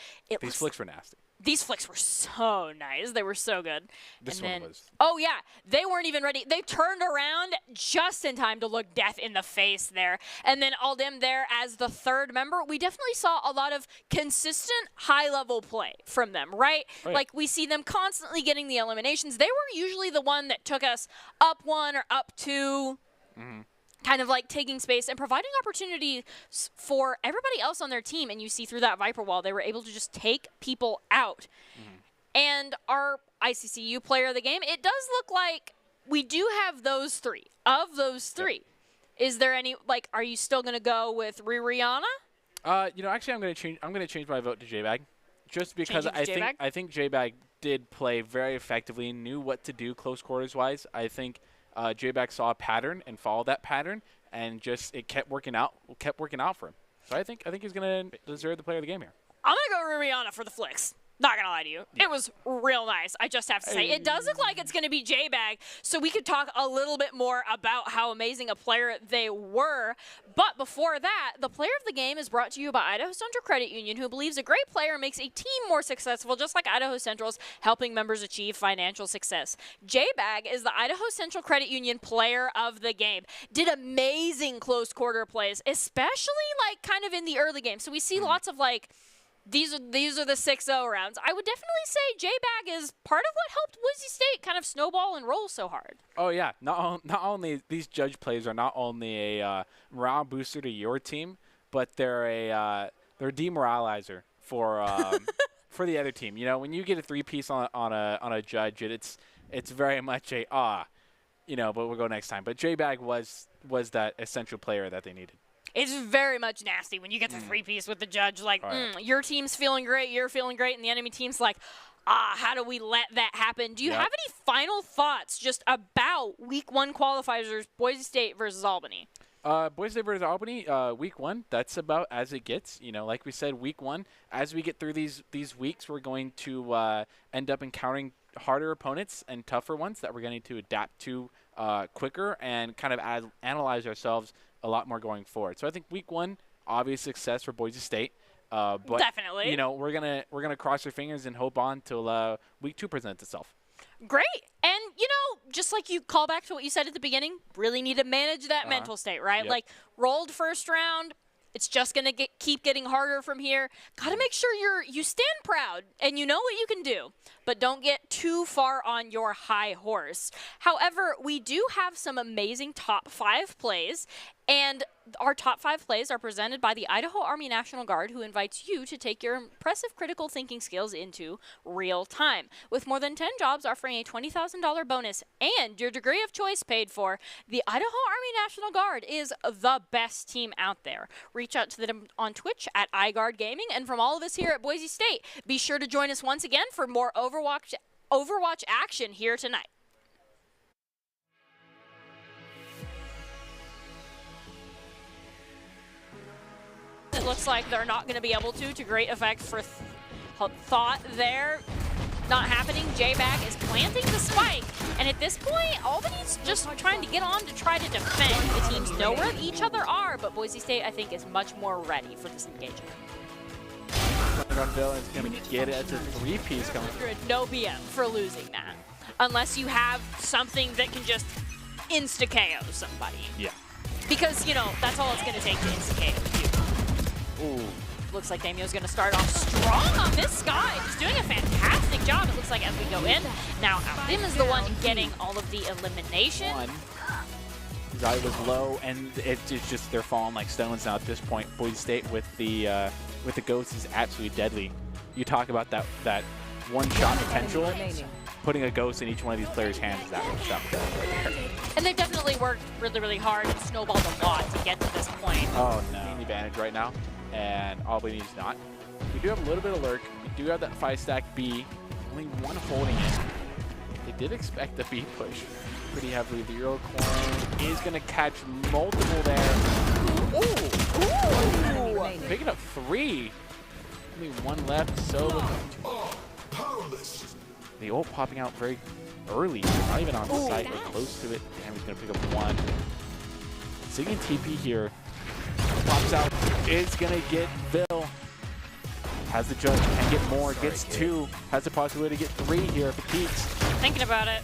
These flicks were nasty. These flicks were so nice. They were so good. This one was. Oh, yeah. They weren't even ready. They turned around just in time to look death in the face there. And then Aldim there as the third member. We definitely saw a lot of consistent high-level play from them, right? Oh, yeah. Like, we see them constantly getting the eliminations. They were usually the one that took us up 1 or up 2. Mm-hmm. Kind of like taking space and providing opportunities for everybody else on their team. And you see through that Viper wall, they were able to just take people out. Mm-hmm. And our ICCU player of the game, it does look like we do have those 3. Of those 3, yep. Is there any, like, are you still going to go with Rihanna? Actually, I'm going to change my vote to J-Bag, just because I think J-Bag did play very effectively, knew what to do close quarters wise. I think J-Bag saw a pattern and followed that pattern, and just it kept working out for him. So I think he's going to deserve the player of the game here. I'm going to go Rihanna for the flicks. Not going to lie to you. Yeah. It was real nice, I just have to say. It does look like it's going to be J-Bag, so we could talk a little bit more about how amazing a player they were. But before that, the player of the game is brought to you by Idaho Central Credit Union, who believes a great player makes a team more successful, just like Idaho Central's helping members achieve financial success. J-Bag is the Idaho Central Credit Union player of the game. Did amazing close quarter plays, especially like kind of in the early game. So we see lots of like, These are the 6-0 rounds. I would definitely say J-Bag is part of what helped Boise State kind of snowball and roll so hard. Oh, yeah. Not only these judge plays are not only a morale booster to your team, but they're a demoralizer for for the other team. You know, when you get a 3-piece on a judge, it's very much but we'll go next time. But J-Bag was that essential player that they needed. It's very much nasty when you get the 3-piece with the judge. Like, your team's feeling great, you're feeling great, and the enemy team's like, how do we let that happen? Do you have any final thoughts just about Week 1 qualifiers, Boise State versus Albany? Boise State versus Albany, Week 1, that's about as it gets. You know, like we said, Week 1, as we get through these weeks, we're going to end up encountering harder opponents and tougher ones that we're going to adapt to quicker and kind of analyze ourselves a lot more going forward. So I think Week 1, obvious success for Boise State. But Definitely. you know, we're gonna cross our fingers and hope on till week 2 presents itself. Great. And, you know, just like you call back to what you said at the beginning, really need to manage that mental state, right? Yep. Like, rolled first round, it's just going to keep getting harder from here. Got to make sure you stand proud and you know what you can do, but don't get too far on your high horse. However, we do have some amazing top 5 plays, and our top 5 plays are presented by the Idaho Army National Guard, who invites you to take your impressive critical thinking skills into real time. With more than 10 jobs offering a $20,000 bonus and your degree of choice paid for, the Idaho Army National Guard is the best team out there. Reach out to them on Twitch at iGuard Gaming, and from all of us here at Boise State, be sure to join us once again for more Overwatch action here tonight. It looks like they're not going to be able to great effect for thought there. Not happening. J-Bag is planting the spike, and at this point, Albany's just trying to get on to try to defend. The teams know where each other are, but Boise State, I think, is much more ready for this engagement. Villain's going to get it as a 3-piece coming through. No BM for losing that, unless you have something that can just insta-KO somebody. Yeah. Because, you know, that's all it's going to take to insta-KO you. Ooh. Looks like Damio's going to start off strong on this Sky. Just doing a fantastic job, it looks like, as we go in. Now, Aldim is the one getting all of the elimination. His eye was low, and it's just they're falling like stones now at this point. Boise State with the Ghost is absolutely deadly. You talk about that one-shot potential. Putting a Ghost in each one of these players' hands is that one-shot potential right there. And they've definitely worked really, really hard and snowballed a lot to get to this point. Oh, no. Advantage right now, and Albany's not. We do have a little bit of lurk. We do have that 5-stack B. Only one holding it. They did expect the B push pretty heavily. The Eurocorn is going to catch multiple there. Ooh! Picking up 3. Only one left, so the ult popping out very early. Not even on the site, but close to it. Damn, he's going to pick up 1. Siggy TP here. Pops out, is gonna get Bill. Has the judge, can get more, gets 2. Has the possibility to get 3 here if it peaks. Thinking about it.